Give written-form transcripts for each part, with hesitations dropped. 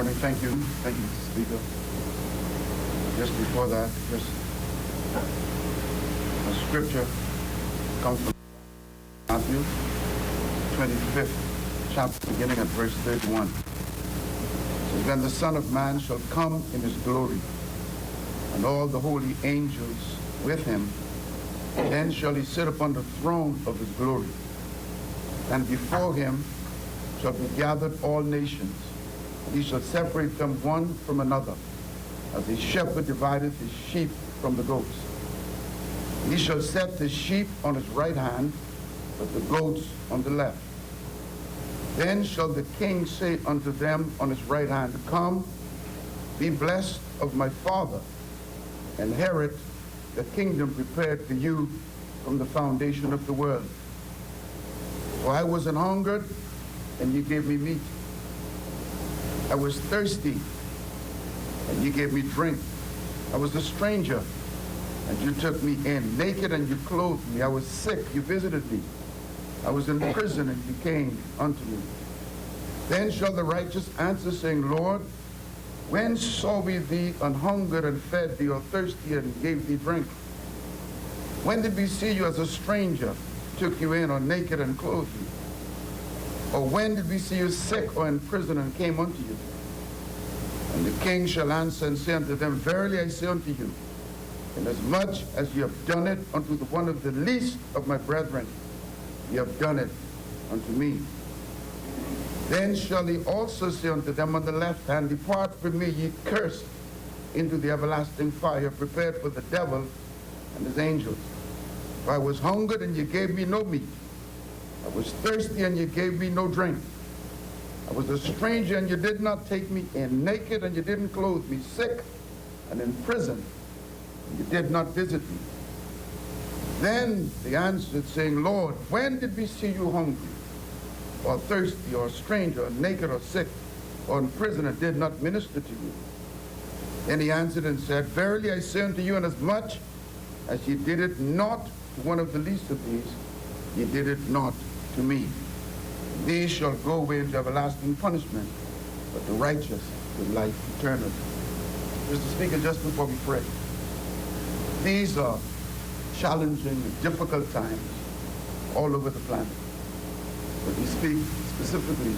morning. Thank you. Thank you, Mr. Speaker. Just before that, just a scripture comes from Matthew 25th chapter, beginning at verse 31. It says, "When the Son of Man shall come in his glory, and all the holy angels with him, then shall he sit upon the throne of his glory. And before him shall be gathered all nations. He shall separate them one from another, as a shepherd divideth his sheep from the goats. He shall set the sheep on his right hand, but the goats on the left. Then shall the king say unto them on his right hand, Come, be blessed of my Father, inherit the kingdom prepared for you from the foundation of the world. For I was an hungered, and you gave me meat. I was thirsty, and you gave me drink. I was a stranger, and you took me in. Naked, and you clothed me. I was sick, you visited me. I was in prison, and you came unto me. Then shall the righteous answer, saying, Lord, when saw we thee an hungered and fed thee, or thirsty and gave thee drink? When did we see you as a stranger, took you in, or naked and clothed you? Or when did we see you sick or in prison and came unto you? And the king shall answer and say unto them, Verily I say unto you, inasmuch as you have done it unto the one of the least of my brethren, you have done it unto me. Then shall he also say unto them on the left hand, Depart from me, ye cursed, into the everlasting fire, prepared for the devil and his angels. For I was hungered, and you gave me no meat. I was thirsty, and you gave me no drink. I was a stranger, and you did not take me in. Naked, and you didn't clothe me. Sick, and in prison, and you did not visit me. Then they answered, saying, Lord, when did we see you hungry, or thirsty, or a stranger, or naked, or sick, or in prison, and did not minister to you? Then he answered and said, Verily I say unto you, inasmuch as ye did it not to one of the least of these, ye did it not to me. These shall go away into everlasting punishment, but the righteous to life eternal." Mr. Speaker, just before we pray, these are challenging and difficult times all over the planet. But we speak specifically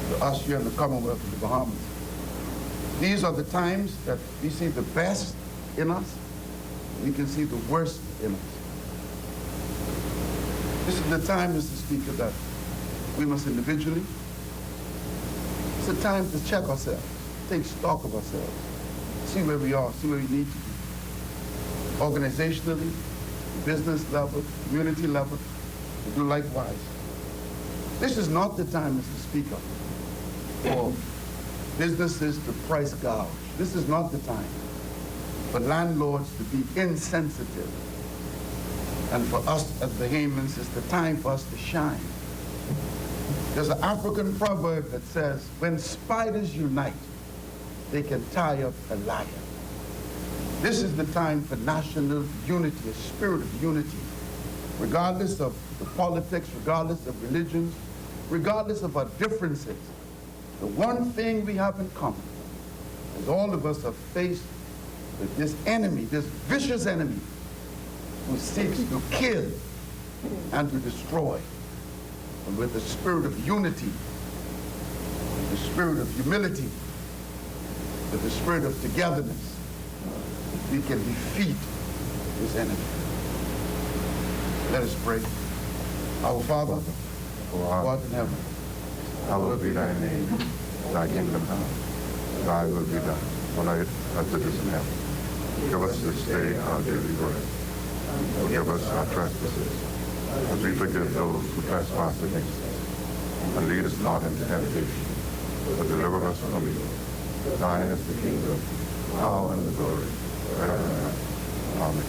to us here in the Commonwealth of the Bahamas. These are the times that we see the best in us, we can see the worst in us. This is the time, Mr. Speaker, that we must individually, it's a time to check ourselves, take stock of ourselves, see where we are, see where we need to be. Organizationally, business level, community level, to do likewise. This is not the time, Mr. Speaker, for businesses to price gouge. This is not the time for landlords to be insensitive. And for us as Bahamians, it's the time for us to shine. There's an African proverb that says, when spiders unite, they can tie up a lion. This is the time for national unity, a spirit of unity, regardless of the politics, regardless of religions, regardless of our differences. The one thing we have in common is all of us are faced with this enemy, this vicious enemy, who seeks to kill and to destroy. And with the spirit of unity, the spirit of humility, with the spirit of togetherness, we can defeat this enemy. Let us pray. Our Father, who art in heaven, hallowed be thy name. Thy kingdom come. Thy will be done on earth as it is in heaven. Give us this day our daily bread. Forgive us our trespasses, as we forgive those who trespass against us. And lead us not into temptation, but deliver us from evil. Thine is the kingdom, power, and the glory, forever and ever. Amen.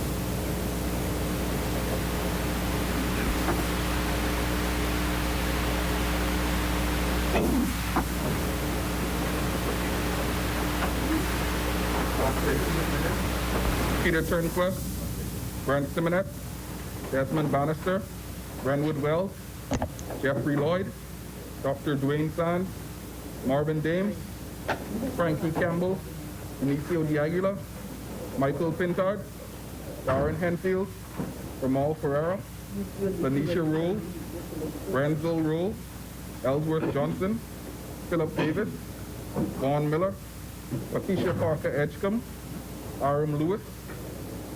Peter Turnquist, Brent Simonet, Desmond Bannister, Brentwood Wells, Jeffrey Lloyd, Dr. Dwayne Sands, Marvin Dames, Frankie Campbell, Benicio de Aguila, Michael Pintard, Darren Henfield, Ramal Ferreira, Lanisha Rule, Renzel Rule, Ellsworth Johnson, Philip Davis, Vaughn Miller, Lakeisha Parker Edgecombe, Aram Lewis,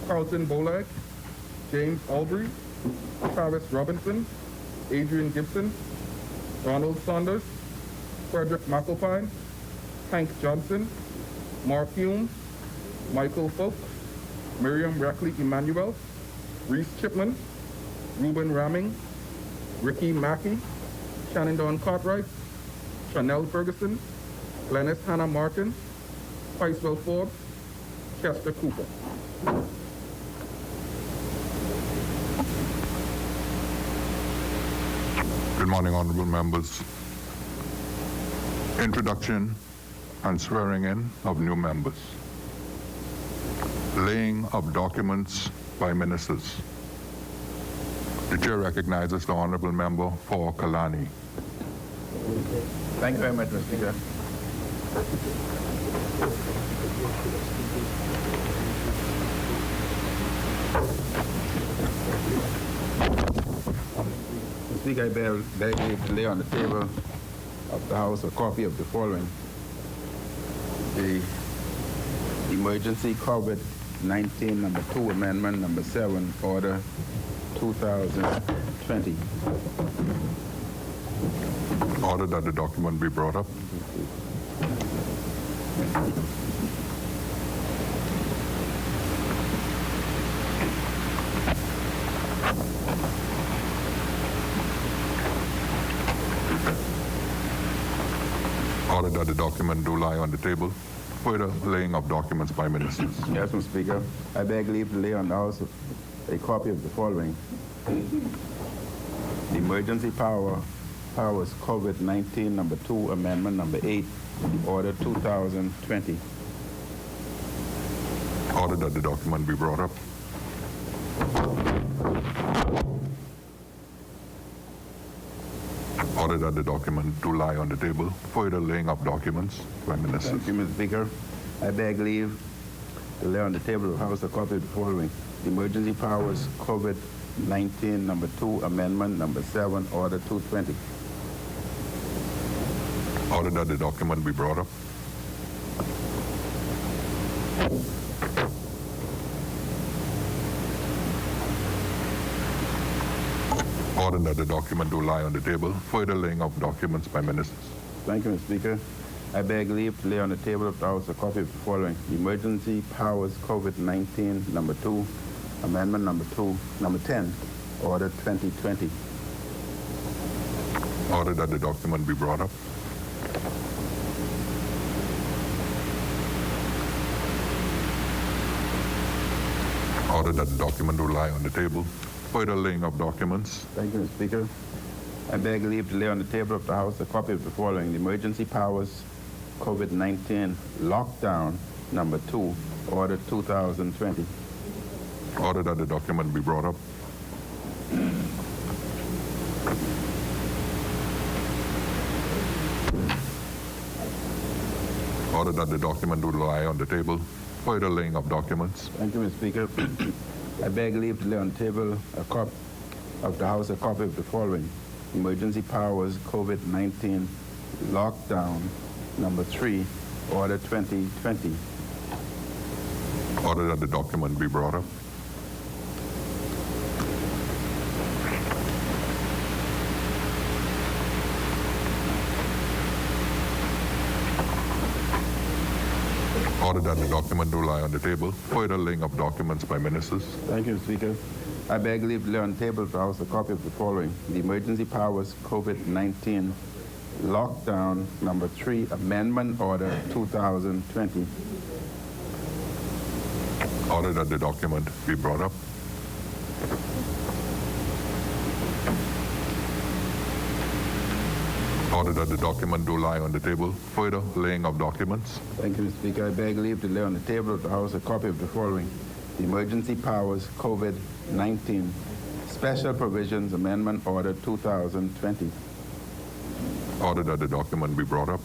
Carlton Bolag, James Albury, Travis Robinson, Adrian Gibson, Ronald Saunders, Frederick McAlpine, Hank Johnson, Mark Hume, Michael Folks, Miriam Rackley Emmanuel, Reese Chipman, Ruben Ramming, Ricky Mackey, Shannon Dawn Cartwright, Chanel Ferguson, Glennis Hannah Martin, Ficewell Forbes, Chester Cooper. Good morning, honorable members. Introduction and swearing in of new members. Laying of documents by ministers. The chair recognizes the honorable member for Kalani. Thank you very much, Mr. Speaker. Mr. Speaker, I beg to lay on the table of the House a copy of the following. The Emergency COVID-19 number 2 Amendment number 7 Order 2020. Order that the document be brought up. Order that the document do lie on the table. Further laying of documents by ministers. Yes, Mr. Speaker. I beg leave to lay on the House a copy of the following. The Emergency Powers COVID-19 number 2 Amendment number 8 Order 2020. Order that the document be brought up. Order that the document do lie on the table. Further laying of documents by ministers. Thank you, Mr. Speaker. I beg leave to lay on the table of the House a copy of the following. The Emergency Powers COVID-19 number 2 Amendment number 7 Order 220. Order that the document be brought up. Order that the document do lie on the table. Further laying of documents by ministers. Thank you, Mr. Speaker. I beg leave to lay on the table of the House a copy of the following. The Emergency Powers COVID-19 number 2 Amendment number 10 Order 2020. Order that the document be brought up. Order that the document do lie on the table. Further laying of documents. Thank you, Mr. Speaker. I beg leave to lay on the table of the House a copy of the following. The Emergency Powers COVID-19 Lockdown number 2 Order 2020. Order that the document be brought up. Order that the document do lie on the table. Further laying of documents. Thank you, Mr. Speaker. I beg leave to lay on the table of the House a copy of the following. Emergency Powers COVID-19 Lockdown number 3 Order 2020. Order that the document be brought up. Order that the document do lie on the table. Further laying of documents by ministers. Thank you, Mr. Speaker. I beg leave to lay on the table of the House a copy of the following. The Emergency Powers COVID-19 Lockdown number 3 Amendment Order 2020. Order that the document be brought up. Order that the document do lie on the table. Further laying of documents. Thank you, Mr. Speaker. I beg leave to lay on the table of the House a copy of the following. The Emergency Powers COVID-19 Special Provisions Amendment Order 2020. Order that the document be brought up.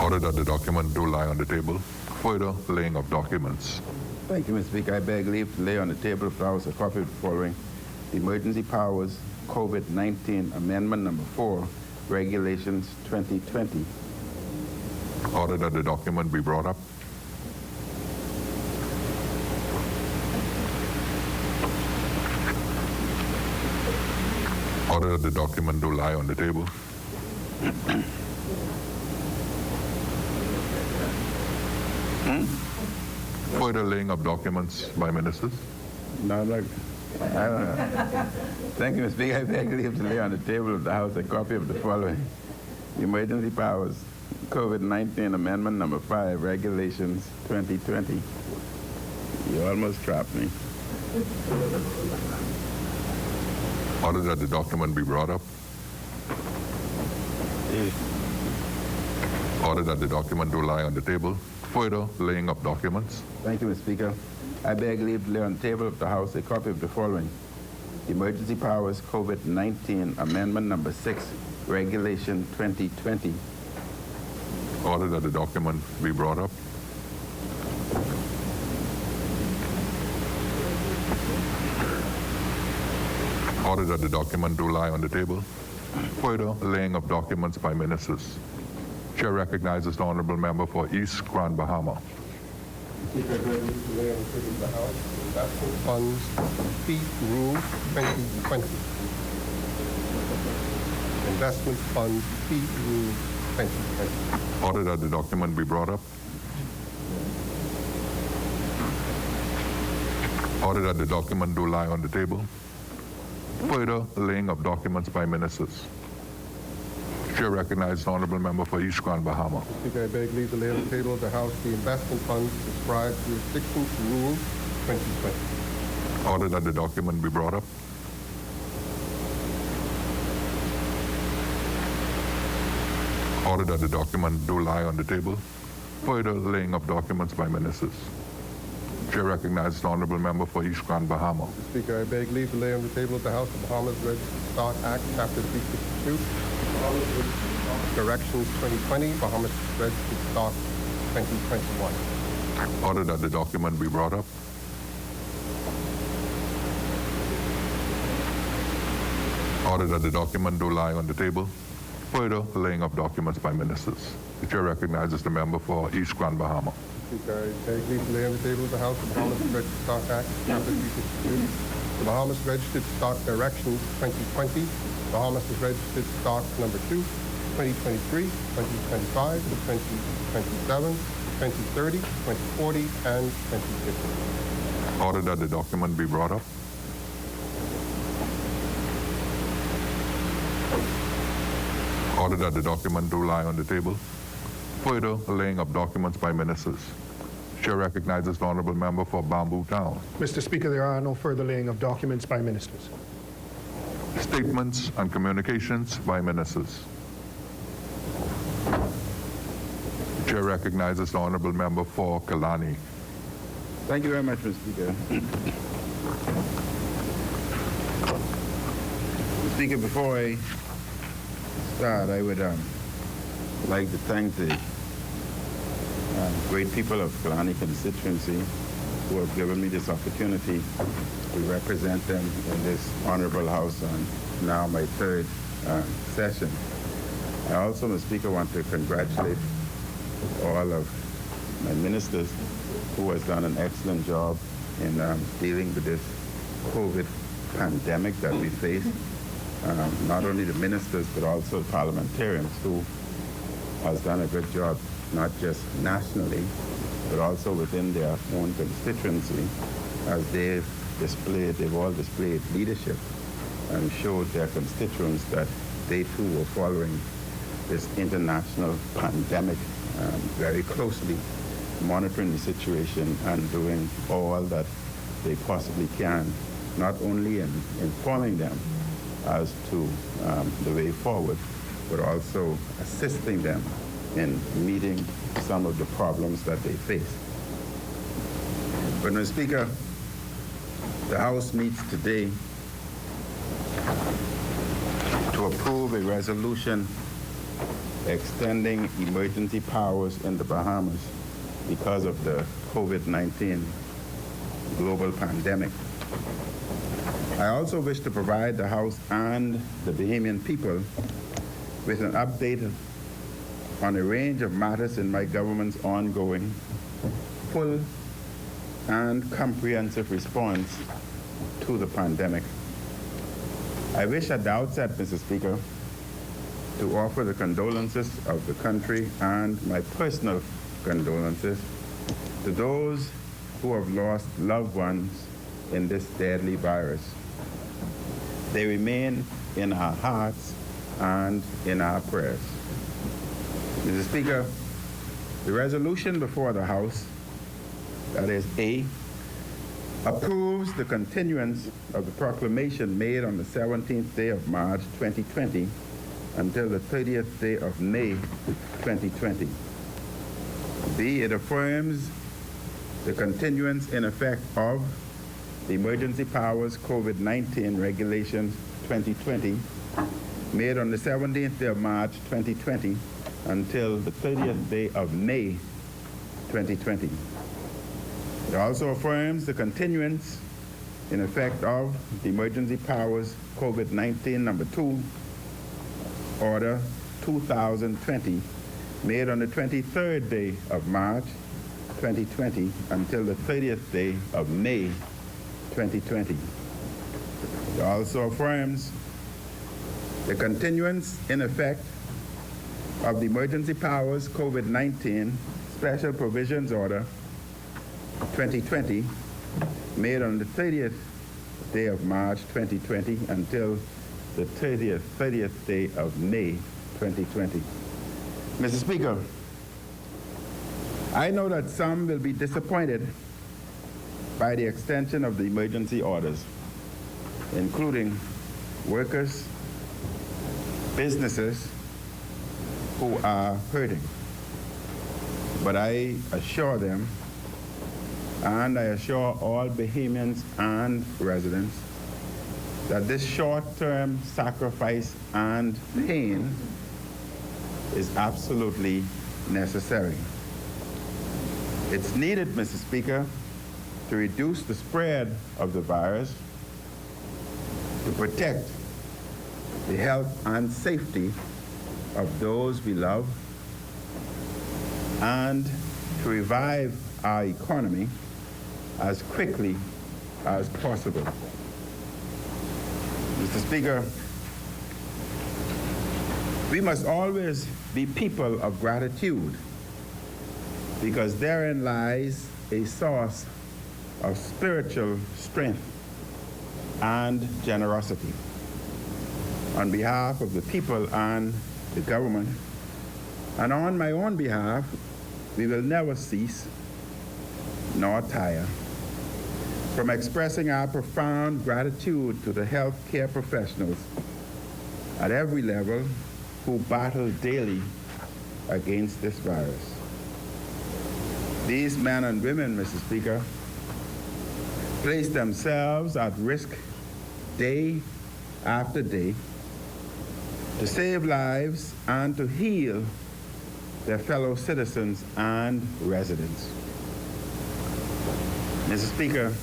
Order that the document do lie on the table. Further laying of documents. Thank you, Mr. Speaker. I beg leave to lay on the table of the House a copy of the following: the Emergency Powers COVID-19 Amendment Number 4, Regulations 2020. Order that the document be brought up. Order that the document do lie on the table. Further laying of documents by ministers. No, look, I don't know. Thank you, Mr. Speaker. I beg leave to lay on the table of the House a copy of the following: the Emergency Powers COVID-19 Amendment Number 5, Regulations 2020. You almost trapped me. Order that the document be brought up. Order that the document do lie on the table. Further laying of documents. Thank you, Mr. Speaker. I beg leave to lay on the table of the House a copy of the following: the Emergency Powers COVID-19 Amendment Number 6, Regulation 2020. Order that the document be brought up. Order that the document do lie on the table. Further laying of documents by ministers. Chair recognizes the honourable member for East Grand Bahama. Speaker, I beg leave to lay on the table of the House Investment Funds Fee Rule 2020. Investment Funds Fee Rule 2020. Order that the document be brought up. Order that the document do lie on the table. Further laying of documents by ministers. Chair recognizes the honourable member for East Grand Bahama. Speaker, I beg leave to lay on the table of the House the Investment Funds Prescribed Jurisdictions Rule 2020. Order that the document be brought up. Order that the document do lie on the table. Further laying of documents by ministers. Chair recognizes the honourable member for East Grand Bahama. Speaker, I beg leave to lay on the table of the House the Bahamas Registered Stock Act, Chapter 362, Bahamas Registered Stock Directions 2020, Bahamas Registered Stock 2021. Order that the document be brought up. Order that the document do lie on the table. Further laying of documents by ministers. The chair recognizes the member for East Grand Bahama. Speaker, I beg leave to lay on the table of the House the Bahamas Registered Stock Act, Chapter 362, the Bahamas Registered Stock Directions 2020, Bahamas Registered Stock Number 2, 2023, 2025, 2027, 2030, 2040, and 2050. Order that the document be brought up. Order that the document do lie on the table. Further laying of documents by ministers. Chair recognizes the honourable member for Bamboo Town. Mr. Speaker, there are no further laying of documents by ministers. Statements and communications by ministers. Chair recognizes the honourable member for Kalani. Thank you very much, Mr. Speaker. Mr. Speaker, before I start, I would like to thank the great people of Kalani constituency who have given me this opportunity to represent them in this honorable house on now my third session. I also, Mr. Speaker, want to congratulate all of my ministers who has done an excellent job in dealing with this COVID pandemic that we face. Not only the ministers, but also parliamentarians who has done a good job, not just nationally, but also within their own constituency, as they've all displayed leadership and showed their constituents that they too were following this international pandemic very closely, monitoring the situation and doing all that they possibly can, not only in informing them as to the way forward, but also assisting them in meeting some of the problems that they face. But, Mr. Speaker, the House meets today to approve a resolution extending emergency powers in the Bahamas because of the COVID-19 global pandemic. I also wish to provide the House and the Bahamian people with an update on a range of matters in my government's ongoing, full, and comprehensive response to the pandemic. I wish at the outset, Mr. Speaker, to offer the condolences of the country and my personal condolences to those who have lost loved ones in this deadly virus. They remain in our hearts and in our prayers. Mr. Speaker, the resolution before the House, that is A, approves the continuance of the proclamation made on the 17th day of March 2020 until the 30th day of May 2020. B, it affirms the continuance in effect of the Emergency Powers COVID-19 Regulations 2020 made on the 17th day of March 2020 until the 30th day of May 2020. It also affirms the continuance in effect of the Emergency Powers COVID-19 number 2, Order 2020, made on the 23rd day of March 2020 until the 30th day of May 2020. It also affirms the continuance in effect of the Emergency Powers COVID-19 Special Provisions Order 2020, made on the 30th day of March 2020 until the 30th day of May 2020. Mr. Speaker, I know that some will be disappointed by the extension of the emergency orders, including workers, businesses who are hurting. But I assure them, and I assure all Bahamians and residents, that this short-term sacrifice and pain is absolutely necessary. It's needed, Mr. Speaker, to reduce the spread of the virus, to protect the health and safety of those we love, and to revive our economy as quickly as possible. Mr. Speaker, we must always be people of gratitude, because therein lies a source of spiritual strength and generosity. On behalf of the people and the government, and on my own behalf, we will never cease nor tire from expressing our profound gratitude to the healthcare professionals at every level who battle daily against this virus. These men and women, Mr. Speaker, place themselves at risk day after day to save lives and to heal their fellow citizens and residents. Mr. Speaker,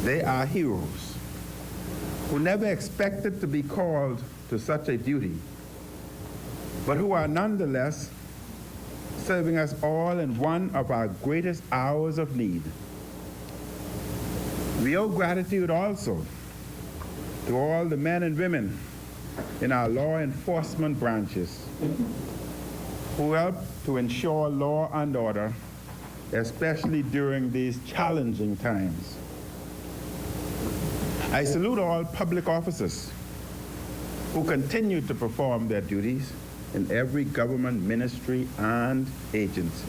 they are heroes who never expected to be called to such a duty, but who are nonetheless serving us all in one of our greatest hours of need. We owe gratitude also to all the men and women in our law enforcement branches who help to ensure law and order, especially during these challenging times. I salute all public officers who continue to perform their duties in every government ministry and agency.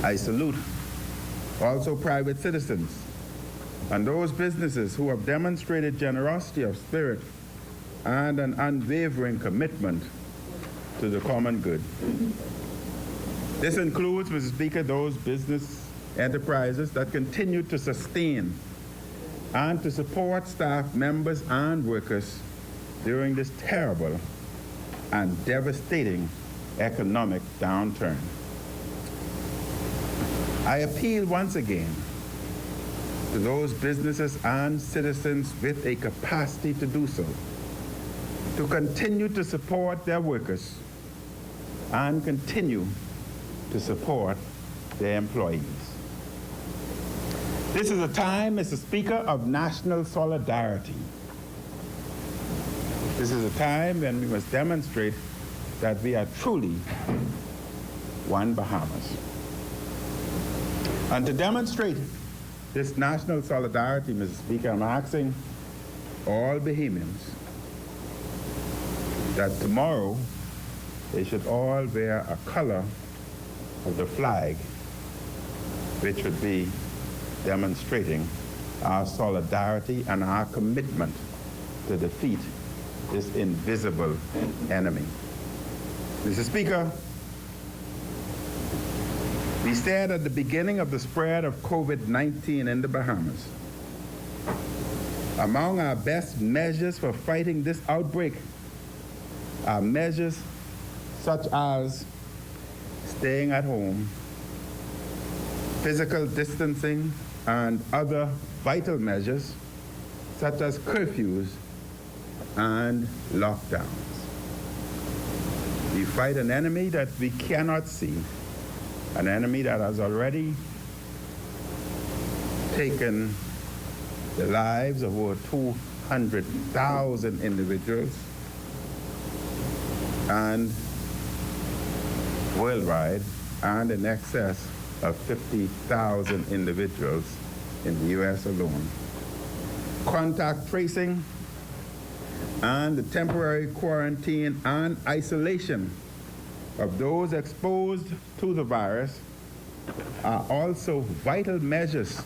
I salute also private citizens and those businesses who have demonstrated generosity of spirit and an unwavering commitment to the common good. This includes, Mr. Speaker, those business enterprises that continue to sustain and to support staff members and workers during this terrible and devastating economic downturn. I appeal once again to those businesses and citizens with a capacity to do so, to continue to support their workers and continue to support their employees. This is a time, Mr. Speaker, of national solidarity. This is a time when we must demonstrate that we are truly one Bahamas. And to demonstrate this national solidarity, Mr. Speaker, I'm asking all Bahamians that tomorrow they should all wear a color of the flag, which would be demonstrating our solidarity and our commitment to defeat this invisible enemy. Mr. Speaker, we said at the beginning of the spread of COVID-19 in the Bahamas, among our best measures for fighting this outbreak are measures such as staying at home, physical distancing, and other vital measures such as curfews and lockdowns. We fight an enemy that we cannot see, an enemy that has already taken the lives of over 200,000 individuals and worldwide, and in excess of 50,000 individuals in the U.S. alone. Contact tracing and the temporary quarantine and isolation of those exposed to the virus are also vital measures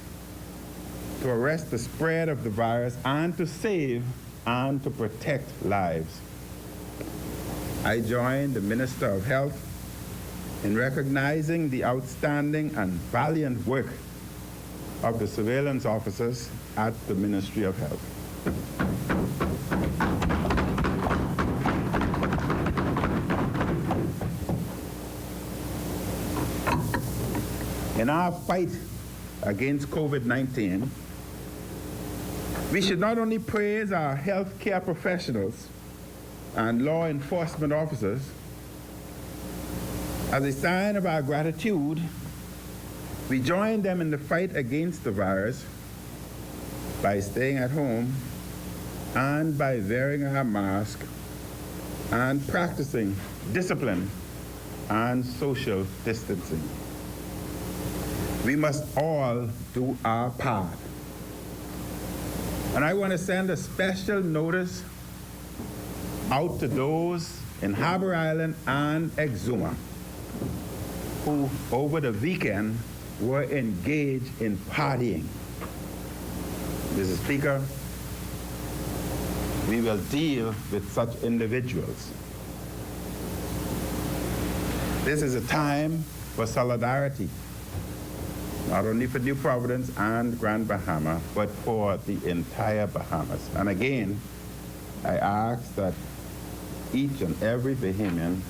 to arrest the spread of the virus and to save and to protect lives. I join the Minister of Health in recognizing the outstanding and valiant work of the surveillance officers at the Ministry of Health. In our fight against COVID-19, we should not only praise our healthcare professionals and law enforcement officers. As a sign of our gratitude, we join them in the fight against the virus by staying at home and by wearing our mask and practicing discipline and social distancing. We must all do our part. And I want to send a special notice out to those in Harbor Island and Exuma who over the weekend were engaged in partying. Mr. Speaker, we will deal with such individuals. This is a time for solidarity, not only for New Providence and Grand Bahama, but for the entire Bahamas. And again, I ask that each and every Bahamian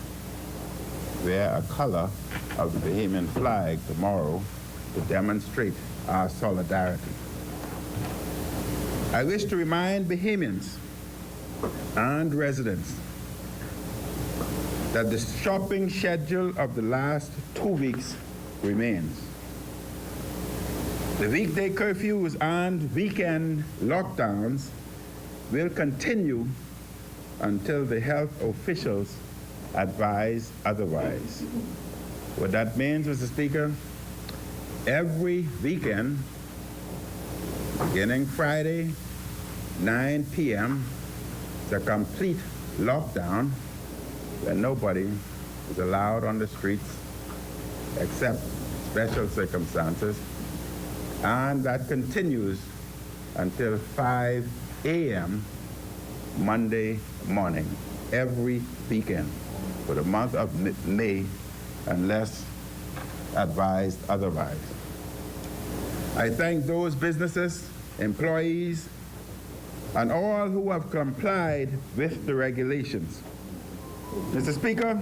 wear a color of the Bahamian flag tomorrow to demonstrate our solidarity. I wish to remind Bahamians and residents that the shopping schedule of the last 2 weeks remains. The weekday curfews and weekend lockdowns will continue until the health officials advise otherwise. What that means, Mr. Speaker, every weekend, beginning Friday, 9 p.m., it's a complete lockdown where nobody is allowed on the streets except special circumstances, and that continues until 5 a.m. Monday morning, every weekend for the month of May, unless advised otherwise. I thank those businesses, employees, and all who have complied with the regulations. Mr. Speaker,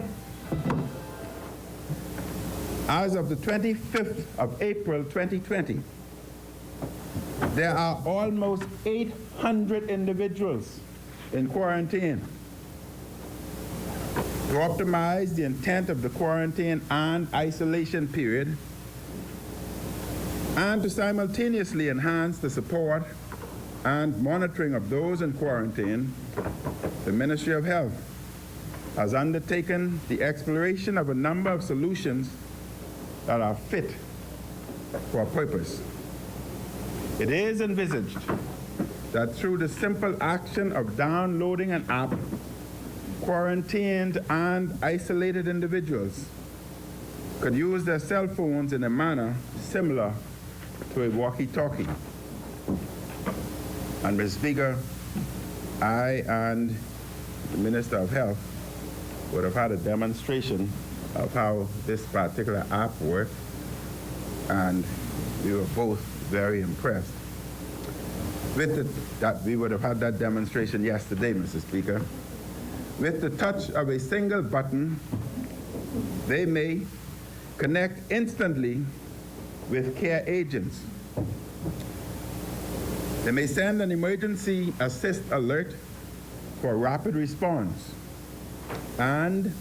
as of the 25th of April 2020, there are almost 800 individuals in quarantine. To optimize the intent of the quarantine and isolation period, and to simultaneously enhance the support and monitoring of those in quarantine, the Ministry of Health has undertaken the exploration of a number of solutions that are fit for a purpose. It is envisaged that through the simple action of downloading an app, quarantined and isolated individuals could use their cell phones in a manner similar to a walkie-talkie. And Mr. Speaker, I and the Minister of Health would have had a demonstration of how this particular app worked, and we were both very impressed. We would have had that demonstration yesterday, Mr. Speaker. With the touch of a single button, they may connect instantly with care agents. They may send an emergency assist alert for rapid response, and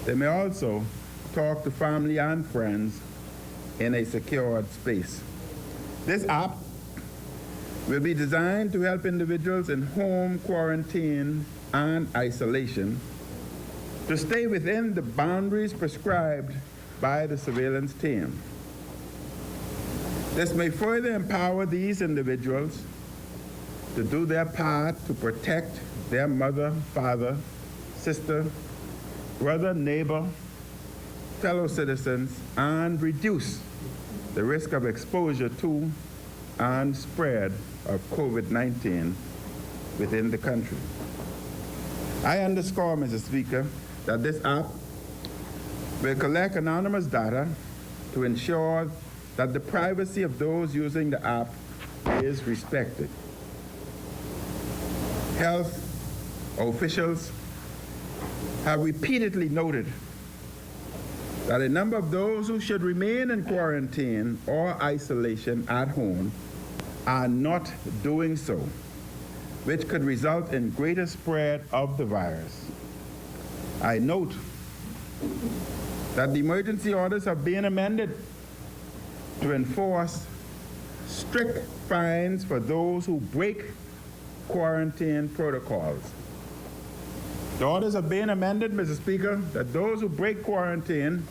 they may also talk to family and friends in a secured space. This app will be designed to help individuals in home quarantine and isolation to stay within the boundaries prescribed by the surveillance team. This may further empower these individuals to do their part to protect their mother, father, sister, brother, neighbor, fellow citizens, and reduce the risk of exposure to and spread of COVID-19 within the country. I underscore, Mr. Speaker, that this app will collect anonymous data to ensure that the privacy of those using the app is respected. Health officials have repeatedly noted that a number of those who should remain in quarantine or isolation at home are not doing so, which could result in greater spread of the virus. I note that the emergency orders are being amended to enforce strict fines for those who break quarantine protocols. The orders are being amended, Mr. Speaker, that those who break quarantine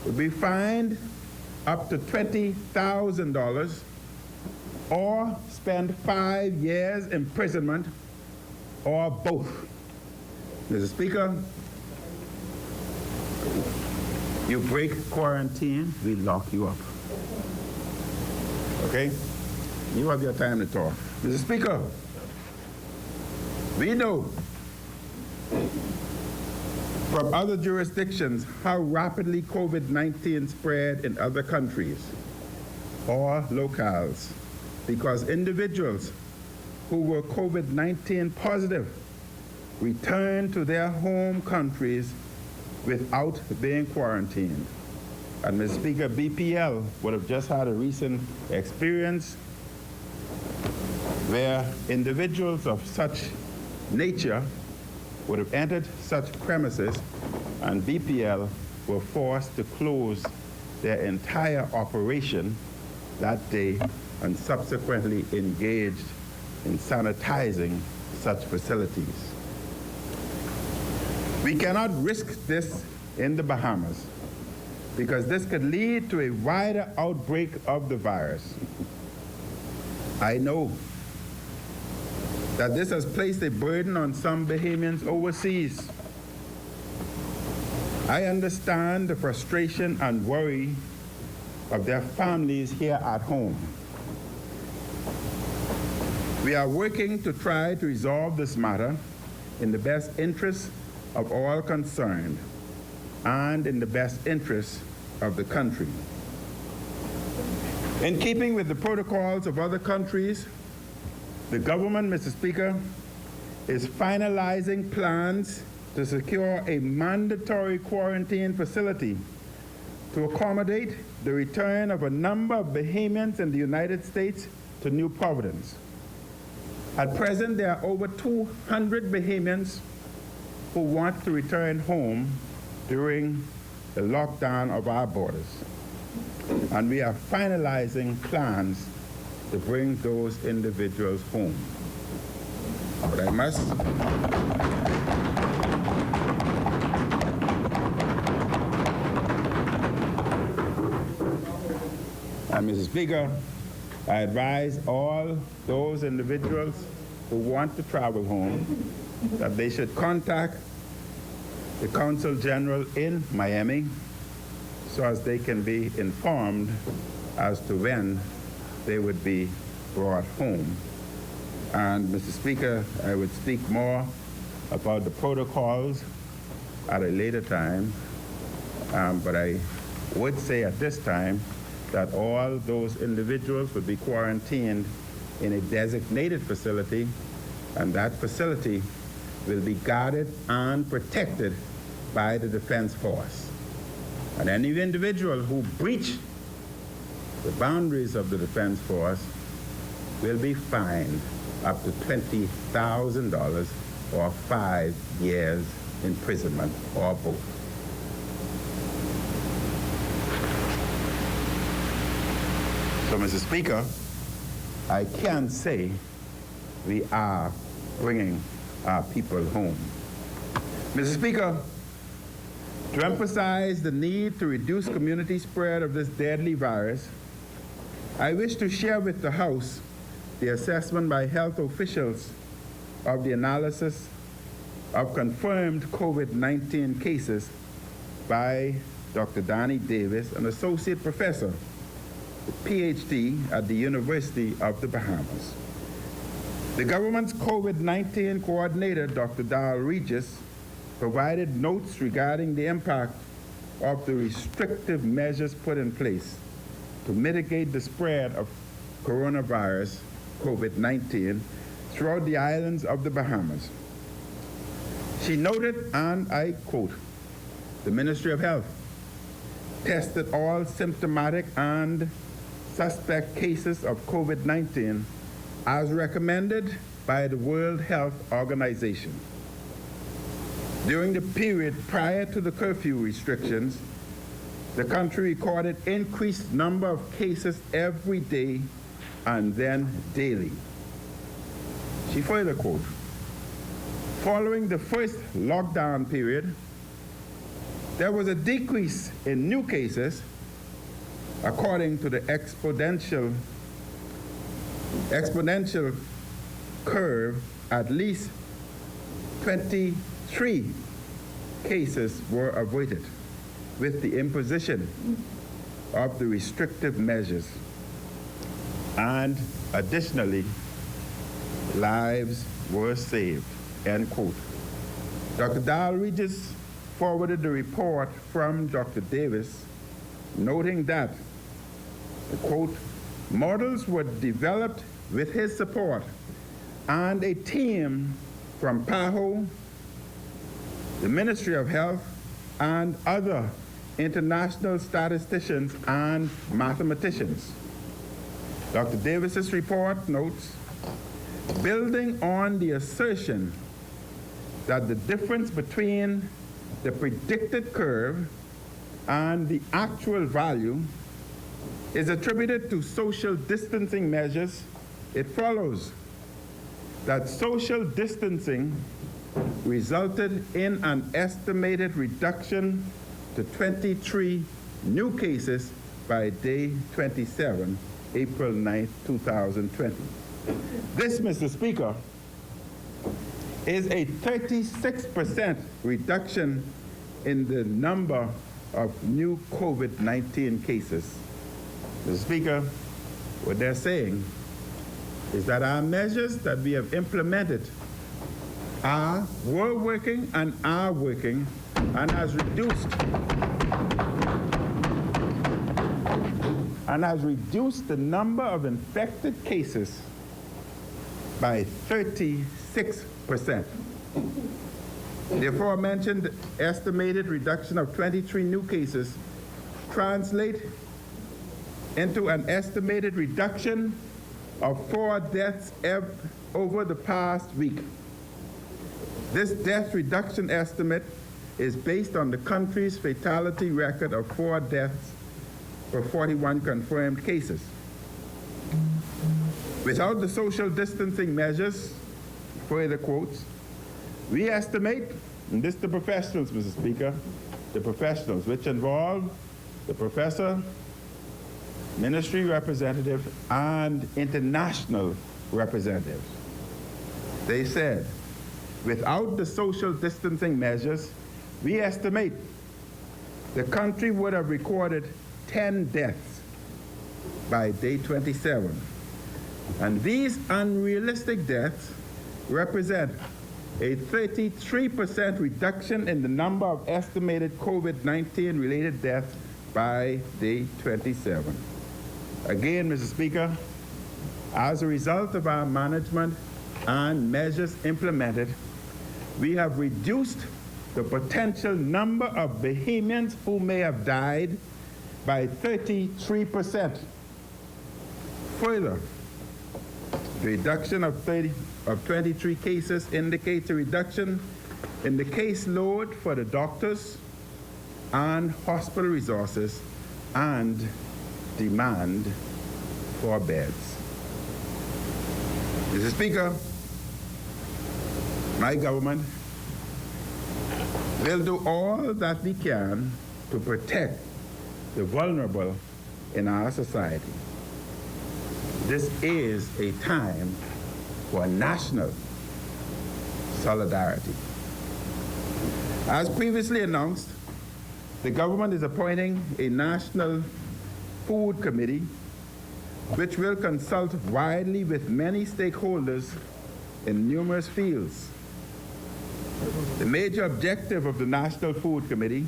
will be fined up to $20,000 or spend 5 years imprisonment or both. Mr. Speaker, you break quarantine, we lock you up. Okay? You have your time to talk. Mr. Speaker, we know from other jurisdictions how rapidly COVID-19 spread in other countries or locales because individuals who were COVID-19 positive returned to their home countries without being quarantined. And Mr. Speaker, BPL would have just had a recent experience where individuals of such nature would have entered such premises and BPL were forced to close their entire operation that day and subsequently engaged in sanitizing such facilities. We cannot risk this in the Bahamas because this could lead to a wider outbreak of the virus. I know that this has placed a burden on some Bahamians overseas. I understand the frustration and worry of their families here at home. We are working to try to resolve this matter in the best interest of all concerned and in the best interest of the country. In keeping with the protocols of other countries, the government, Mr. Speaker, is finalizing plans to secure a mandatory quarantine facility to accommodate the return of a number of Bahamians in the United States to New Providence. At present, there are over 200 Bahamians who want to return home during the lockdown of our borders. And we are finalizing plans to bring those individuals home. But I must and Mrs. Speaker, I advise all those individuals who want to travel home that they should contact the Consul General in Miami so as they can be informed as to when they would be brought home. And Mr. Speaker, I would speak more about the protocols at a later time, but I would say at this time that all those individuals would be quarantined in a designated facility, and that facility will be guarded and protected by the Defense Force. And any individual who breach the boundaries of the Defense Force will be fined up to $20,000 or 5 years imprisonment or both. So, Mr. Speaker, I can say we are bringing our people home. Mr. Speaker, to emphasize the need to reduce community spread of this deadly virus, I wish to share with the House the assessment by health officials of the analysis of confirmed COVID-19 cases by Dr. Donnie Davis, an associate professor, PhD at the University of the Bahamas. The government's COVID-19 coordinator, Dr. Darrell Regis, provided notes regarding the impact of the restrictive measures put in place to mitigate the spread of coronavirus, COVID-19, throughout the islands of the Bahamas. She noted, and I quote, "The Ministry of Health tested all symptomatic and suspect cases of COVID-19 as recommended by the World Health Organization. During the period prior to the curfew restrictions, the country recorded increased number of cases every day and then daily." She further quote, "Following the first lockdown period, there was a decrease in new cases according to the exponential curve. At least 23 cases were avoided with the imposition of the restrictive measures, and additionally, lives were saved," end quote. Dr. Darrell Regis forwarded the report from Dr. Davis, noting that, quote, "models were developed with his support, and a team from PAHO, the Ministry of Health, and other international statisticians and mathematicians." Dr. Davis's report notes, "Building on the assertion that the difference between the predicted curve and the actual value is attributed to social distancing measures, it follows that social distancing resulted in an estimated reduction to 23 new cases by day 27, April 9, 2020. This, Mr. Speaker, is a 36% reduction in the number of new COVID-19 cases. Mr. Speaker, what they're saying is that our measures that we have implemented were working and are working, and has reduced the number of infected cases by 36%. The aforementioned estimated reduction of 23 new cases translate into an estimated reduction of 4 deaths over the past week. This death reduction estimate is based on the country's fatality record of 4 deaths for 41 confirmed cases. Without the social distancing measures, further quotes, we estimate, and this is the professionals, Mr. Speaker, the professionals, which involve the professor, ministry representative, and international representatives. They said, without the social distancing measures, we estimate the country would have recorded 10 deaths by day 27. And these unrealistic deaths represent a 33% reduction in the number of estimated COVID-19 related deaths by day 27. Again, Mr. Speaker, as a result of our management and measures implemented, we have reduced the potential number of Bahamians who may have died by 33%. Further, the reduction of 23 cases indicates a reduction in the caseload for the doctors and hospital resources and demand for beds. Mr. Speaker, my government will do all that we can to protect the vulnerable in our society. This is a time for national solidarity. As previously announced, the government is appointing a national food committee which will consult widely with many stakeholders in numerous fields. The major objective of the National Food Committee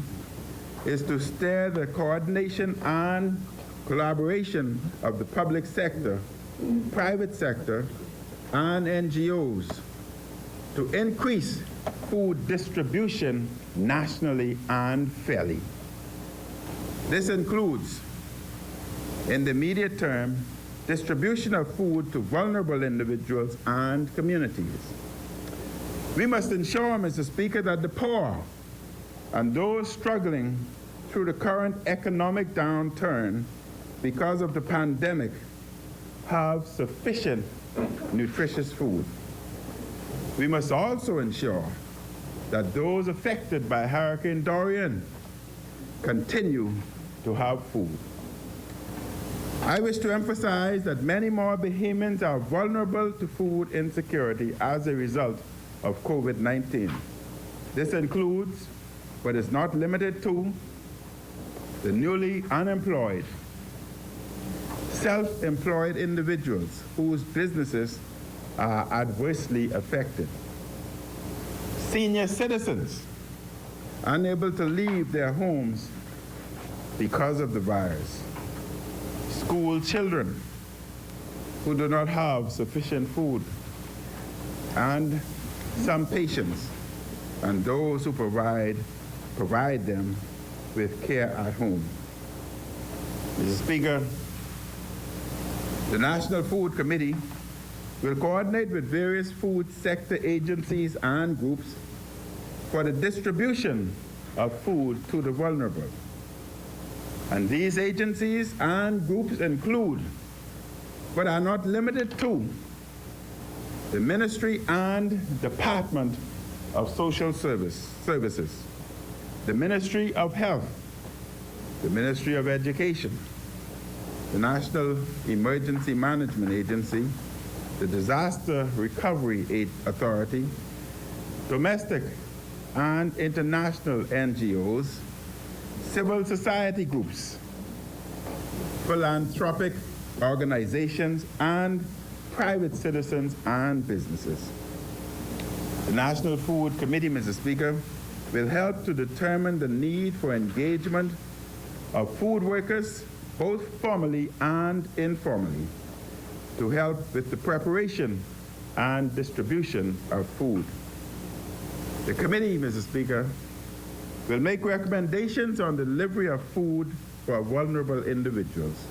is to steer the coordination and collaboration of the public sector, private sector, and NGOs to increase food distribution nationally and fairly. This includes, in the immediate term, distribution of food to vulnerable individuals and communities. We must ensure, Mr. Speaker, that the poor and those struggling through the current economic downturn because of the pandemic have sufficient nutritious food. We must also ensure that those affected by Hurricane Dorian continue to have food. I wish to emphasize that many more Bahamians are vulnerable to food insecurity as a result of COVID-19. This includes, but is not limited to, the newly unemployed, self-employed individuals whose businesses are adversely affected, senior citizens unable to leave their homes because of the virus, school children who do not have sufficient food, and some patients and those who provide them with care at home. Mr. Speaker, the National Food Committee will coordinate with various food sector agencies and groups for the distribution of food to the vulnerable. And these agencies and groups include, but are not limited to, the Ministry and Department of Social Services, the Ministry of Health, the Ministry of Education, the National Emergency Management Agency, the Disaster Recovery Authority, domestic and international NGOs, civil society groups, philanthropic organizations, and private citizens and businesses. The National Food Committee, Mr. Speaker, will help to determine the need for engagement of food workers, both formally and informally, to help with the preparation and distribution of food. The committee, Mr. Speaker, will make recommendations on the delivery of food for vulnerable individuals.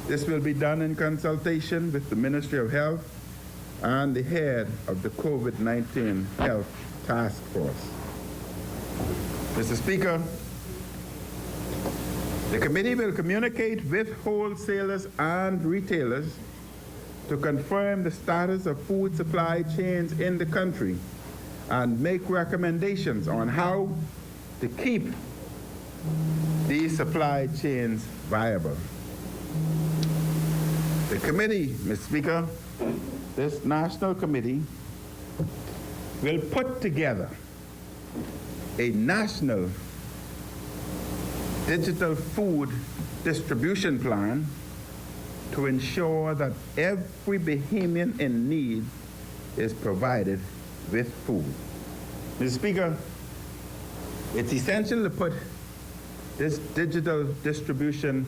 This will be done in consultation with the Ministry of Health and the head of the COVID-19 Health Task Force. Mr. Speaker, the committee will communicate with wholesalers and retailers to confirm the status of food supply chains in the country and make recommendations on how to keep these supply chains viable. The committee, Mr. Speaker, this national committee will put together a national digital food distribution plan to ensure that every Bahamian in need is provided with food. Mr. Speaker, it's essential to put this digital distribution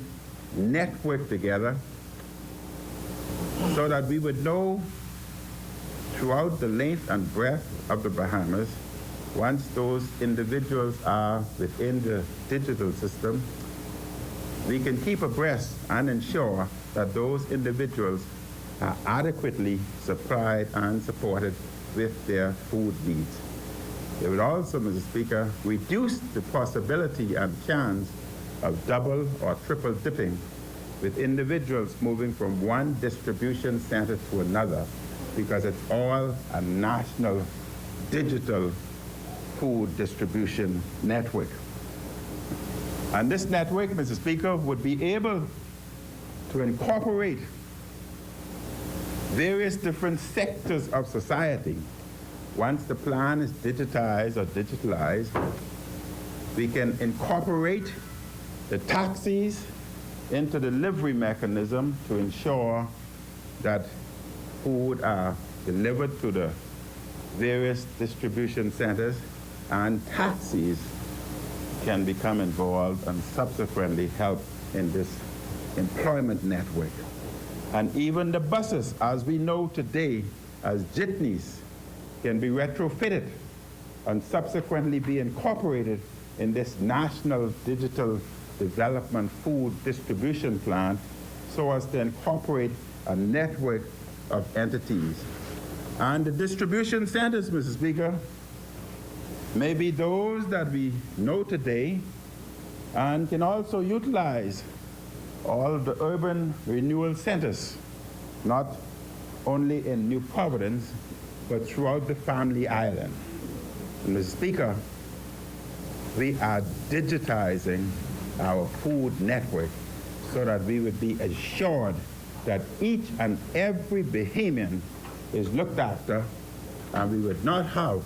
network together so that we would know throughout the length and breadth of the Bahamas, once those individuals are within the digital system, we can keep abreast and ensure that those individuals are adequately supplied and supported with their food needs. It would also, Mr. Speaker, reduce the possibility and chance of double or triple dipping with individuals moving from one distribution center to another, because it's all a national digital food distribution network. And this network, Mr. Speaker, would be able to incorporate various different sectors of society. Once the plan is digitized or digitalized, we can incorporate the taxis into the delivery mechanism to ensure that food are delivered to the various distribution centers, and taxis can become involved and subsequently help in this employment network. And even the buses, as we know today as jitneys, can be retrofitted and subsequently be incorporated in this national digital development food distribution plan so as to incorporate a network of entities. And the distribution centers, Mr. Speaker, may be those that we know today and can also utilize all of the urban renewal centers, not only in New Providence, but throughout the Family Island. And Mr. Speaker, we are digitizing our food network so that we would be assured that each and every Bahamian is looked after, and we would not have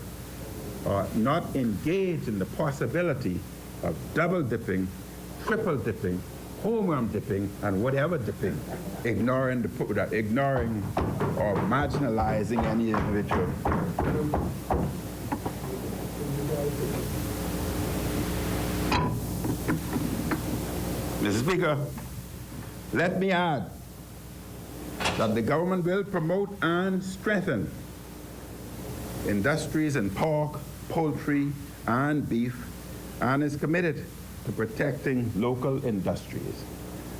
or not engage in the possibility of double dipping, triple dipping, home run dipping, and whatever dipping, ignoring or marginalizing any individual. Mr. Speaker, let me add that the government will promote and strengthen industries in pork, poultry, and beef, and is committed to protecting local industries.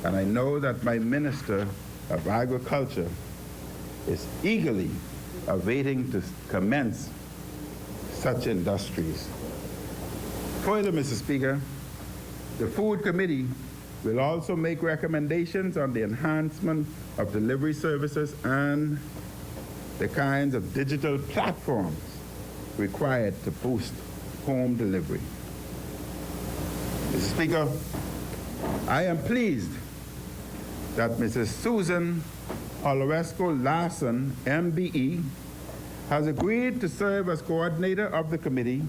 And I know that my Minister of Agriculture is eagerly awaiting to commence such industries. Further, Mr. Speaker, the Food Committee will also make recommendations on the enhancement of delivery services and the kinds of digital platforms required to boost home delivery. Mr. Speaker, I am pleased that Mrs. Susan Oloresco Larson, MBE, has agreed to serve as coordinator of the committee,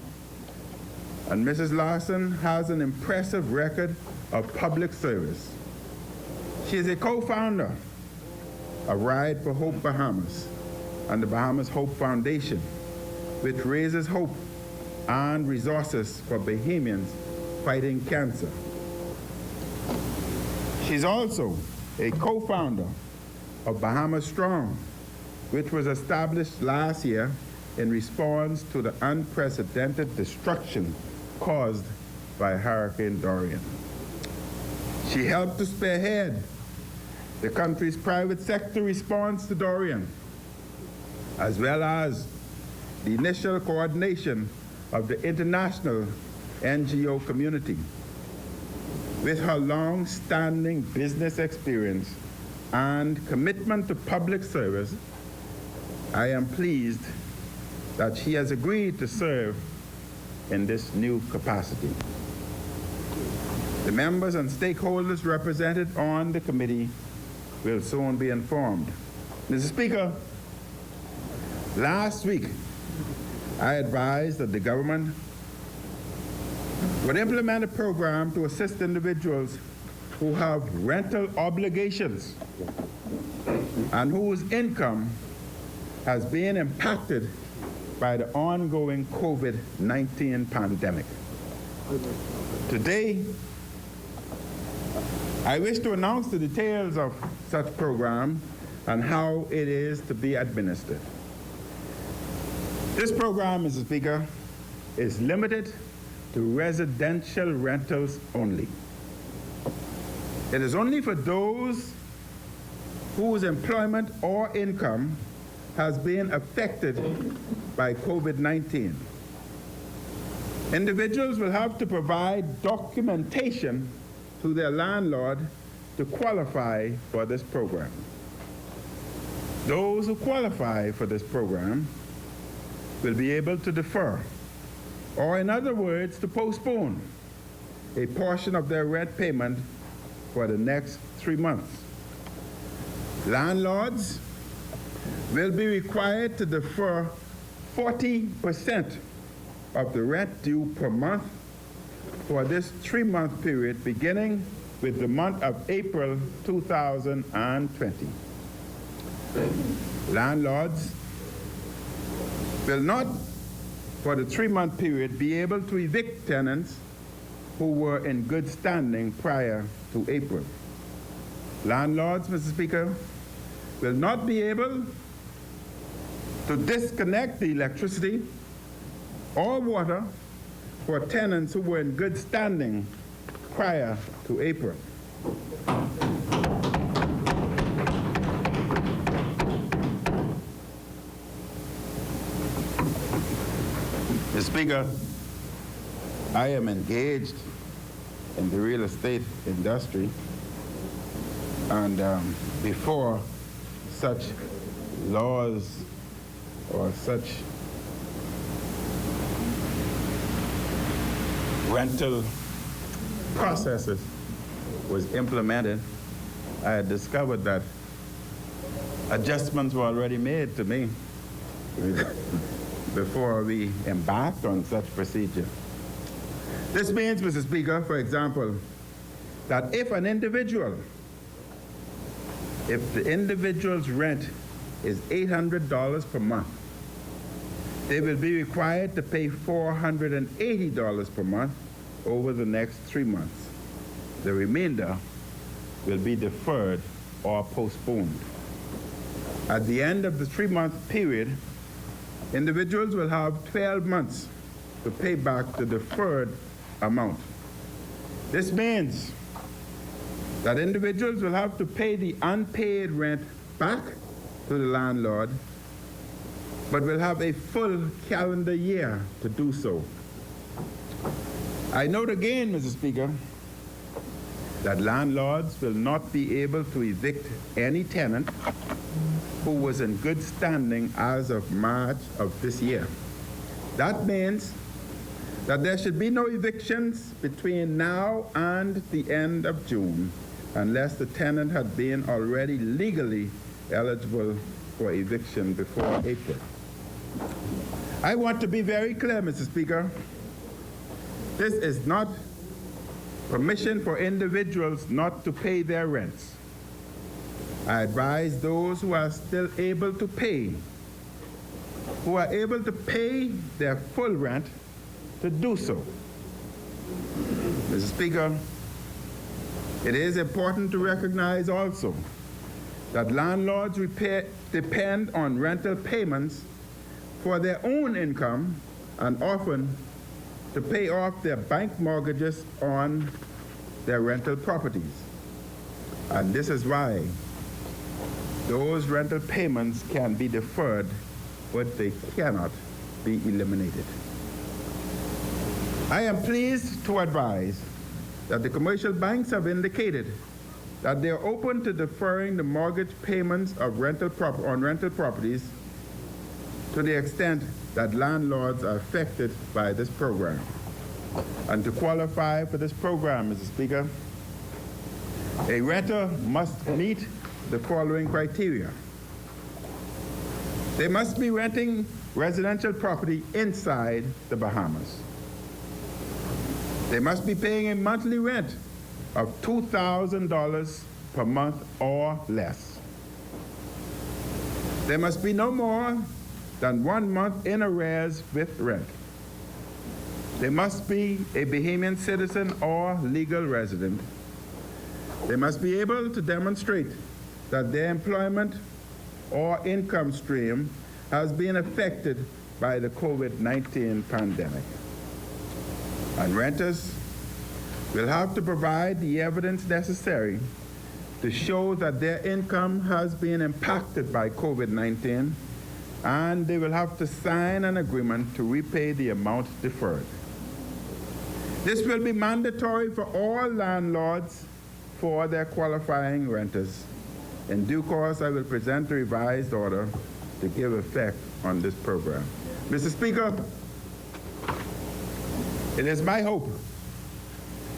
and Mrs. Larson has an impressive record of public service. She is a co-founder of Ride for Hope Bahamas and the Bahamas Hope Foundation, which raises hope and resources for Bahamians fighting cancer. She's also a co-founder of Bahamas Strong, which was established last year in response to the unprecedented destruction caused by Hurricane Dorian. She helped to spearhead the country's private sector response to Dorian, as well as the initial coordination of the international NGO community. With her long-standing business experience and commitment to public service, I am pleased that she has agreed to serve in this new capacity. The members and stakeholders represented on the committee will soon be informed. Mr. Speaker, last week I advised that the government would implement a program to assist individuals who have rental obligations and whose income has been impacted by the ongoing COVID-19 pandemic. Today, I wish to announce the details of such program and how it is to be administered. This program, Mr. Speaker, is limited to residential rentals only. It is only for those whose employment or income has been affected by COVID-19. Individuals will have to provide documentation to their landlord to qualify for this program. Those who qualify for this program will be able to defer, or in other words, to postpone a portion of their rent payment for the next 3 months. Landlords will be required to defer 40% of the rent due per month for this 3-month period beginning with the month of April 2020. Landlords will not, for the 3-month period, be able to evict tenants who were in good standing prior to April. Landlords, Mr. Speaker, will not be able to disconnect the electricity or water for tenants who were in good standing prior to April. Mr. Speaker, I am engaged in the real estate industry, and before such laws or such rental processes was implemented, I had discovered that adjustments were already made to me before we embarked on such procedure. This means, Mr. Speaker, for example, that if the individual's rent is $800 per month, they will be required to pay $480 per month over the next 3 months. The remainder will be deferred or postponed. At the end of the 3-month period, individuals will have 12 months to pay back the deferred amount. This means that individuals will have to pay the unpaid rent back to the landlord, but will have a full calendar year to do so. I note again, Mr. Speaker, that landlords will not be able to evict any tenant who was in good standing as of March of this year. That means that there should be no evictions between now and the end of June unless the tenant had been already legally eligible for eviction before April. I want to be very clear, Mr. Speaker. This is not permission for individuals not to pay their rents. I advise those who are still able to pay, who are able to pay their full rent, to do so. Mr. Speaker, it is important to recognize also that landlords depend on rental payments for their own income and often to pay off their bank mortgages on their rental properties. And this is why those rental payments can be deferred, but they cannot be eliminated. I am pleased to advise that the commercial banks have indicated that they are open to deferring the mortgage payments of rental properties to the extent that landlords are affected by this program. And to qualify for this program, Mr. Speaker, a renter must meet the following criteria. They must be renting residential property inside the Bahamas. They must be paying a monthly rent of $2,000 per month or less. They must be no more than 1 month in arrears with rent. They must be a Bahamian citizen or legal resident. They must be able to demonstrate that their employment or income stream has been affected by the COVID-19 pandemic. And renters will have to provide the evidence necessary to show that their income has been impacted by COVID-19, and they will have to sign an agreement to repay the amount deferred. This will be mandatory for all landlords for their qualifying renters. In due course, I will present a revised order to give effect on this program. Mr. Speaker, it is my hope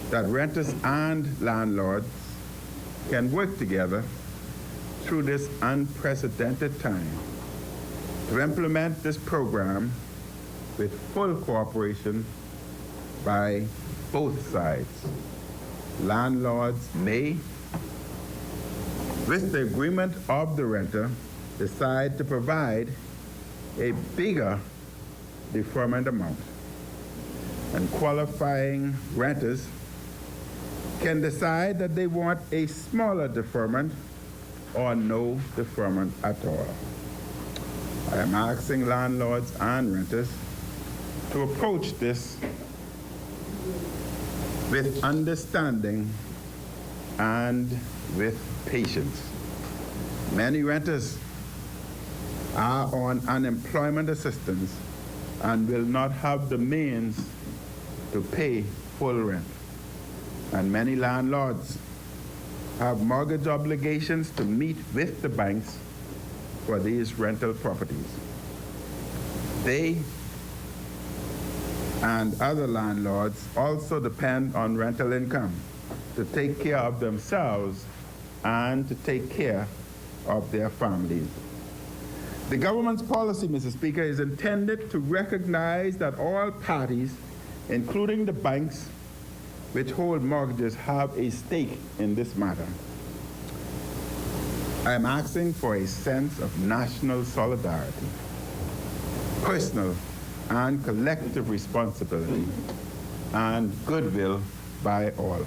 that renters and landlords can work together through this unprecedented time to implement this program with full cooperation by both sides. Landlords may, with the agreement of the renter, decide to provide a bigger deferment amount, and qualifying renters can decide that they want a smaller deferment or no deferment at all. I am asking landlords and renters to approach this with understanding and with patience. Many renters are on unemployment assistance and will not have the means to pay full rent. And many landlords have mortgage obligations to meet with the banks for these rental properties. They and other landlords also depend on rental income to take care of themselves and to take care of their families. The government's policy, Mr. Speaker, is intended to recognize that all parties, including the banks which hold mortgages, have a stake in this matter. I am asking for a sense of national solidarity, personal and collective responsibility, and goodwill by all.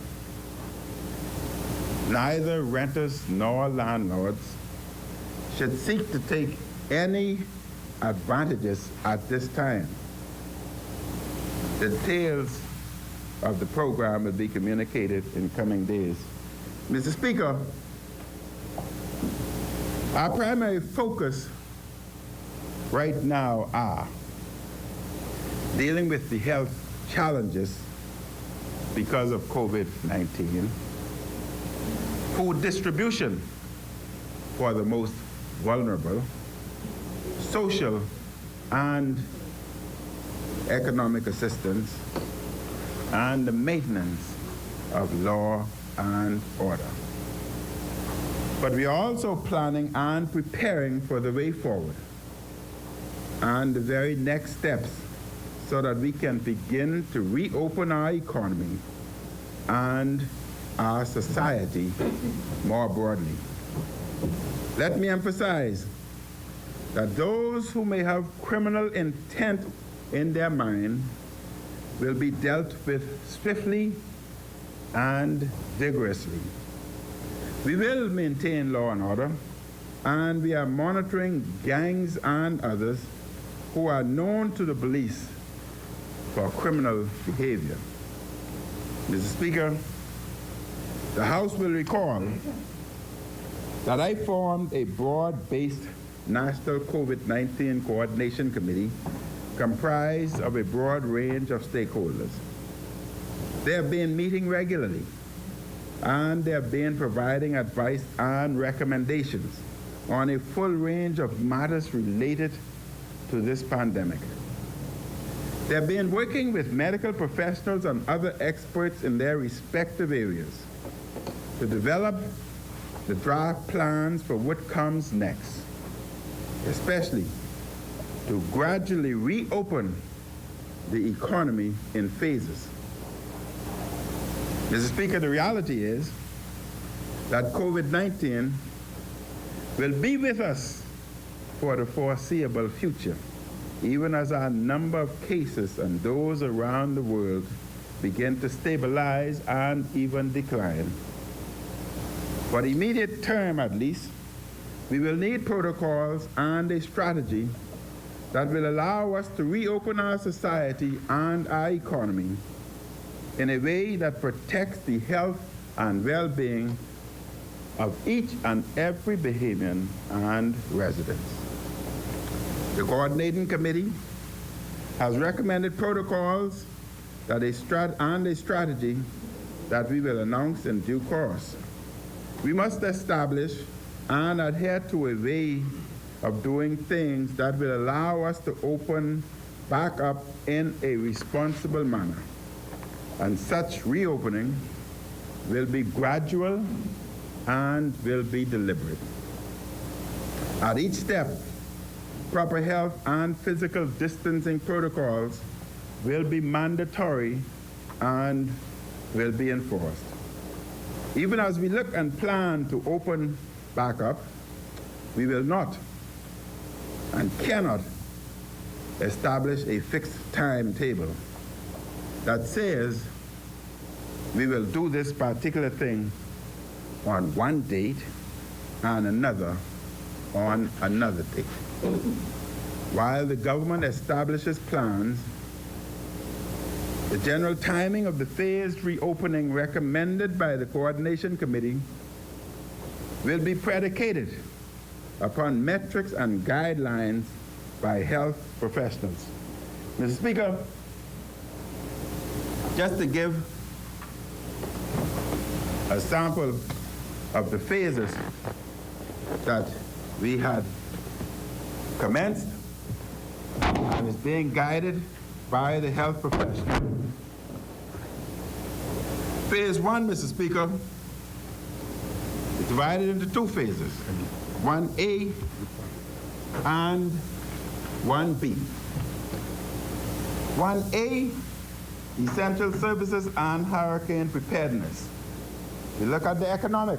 Neither renters nor landlords should seek to take any advantages at this time. The details of the program will be communicated in coming days. Mr. Speaker, our primary focus right now are dealing with the health challenges because of COVID-19, food distribution for the most vulnerable, social and economic assistance, and the maintenance of law and order. But we are also planning and preparing for the way forward and the very next steps so that we can begin to reopen our economy and our society more broadly. Let me emphasize that those who may have criminal intent in their mind will be dealt with swiftly and vigorously. We will maintain law and order, and we are monitoring gangs and others who are known to the police for criminal behavior. Mr. Speaker, the House will recall that I formed a broad-based National COVID-19 Coordination Committee comprised of a broad range of stakeholders. They have been meeting regularly, and they have been providing advice and recommendations on a full range of matters related to this pandemic. They have been working with medical professionals and other experts in their respective areas to develop the draft plans for what comes next, especially to gradually reopen the economy in phases. Mr. Speaker, the reality is that COVID-19 will be with us for the foreseeable future, even as our number of cases and those around the world begin to stabilize and even decline. For the immediate term, at least, we will need protocols and a strategy that will allow us to reopen our society and our economy in a way that protects the health and well-being of each and every Bahamian and resident. The Coordinating Committee has recommended protocols and a strategy that we will announce in due course. We must establish and adhere to a way of doing things that will allow us to open back up in a responsible manner. And such reopening will be gradual and will be deliberate. At each step, proper health and physical distancing protocols will be mandatory and will be enforced. Even as we look and plan to open back up, we will not and cannot establish a fixed timetable that says we will do this particular thing on one date and another on another date. While the government establishes plans, the general timing of the phased reopening recommended by the Coordination Committee will be predicated upon metrics and guidelines by health professionals. Mr. Speaker, just to give a sample of the phases that we had commenced and is being guided by the health professional. Phase 1, Mr. Speaker, is divided into two phases, 1A and 1B. 1A, essential services and hurricane preparedness. We look at the economic,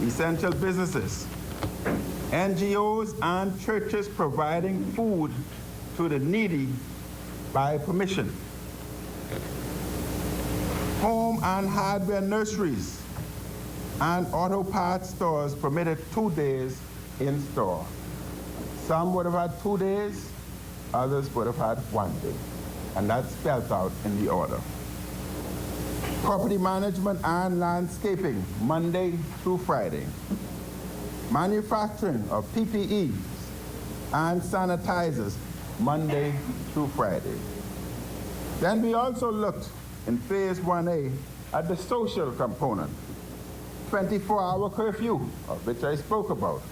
essential businesses, NGOs and churches providing food to the needy by permission. Home and hardware nurseries and auto parts stores permitted 2 days in store. Some would have had 2 days, others would have had 1 day. And that's spelled out in the order. Property management and landscaping, Monday through Friday. Manufacturing of PPEs and sanitizers, Monday through Friday. Then we also looked in phase 1A at the social component. 24-hour curfew, of which I spoke about.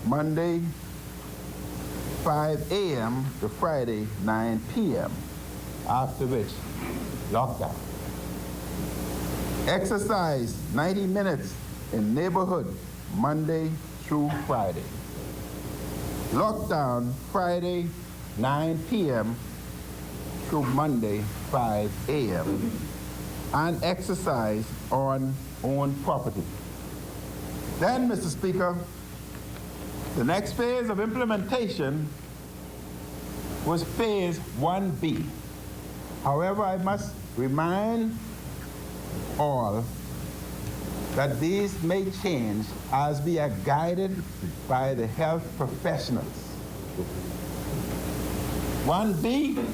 Monday, 5 a.m. to Friday, 9 p.m., after which, lockdown. Exercise, 90 minutes in neighborhood, Monday through Friday. Lockdown, Friday, 9 p.m. through Monday, 5 a.m. And exercise on own property. Then, Mr. Speaker, the next phase of implementation was phase 1B. However, I must remind all that these may change as we are guided by the health professionals. 1B,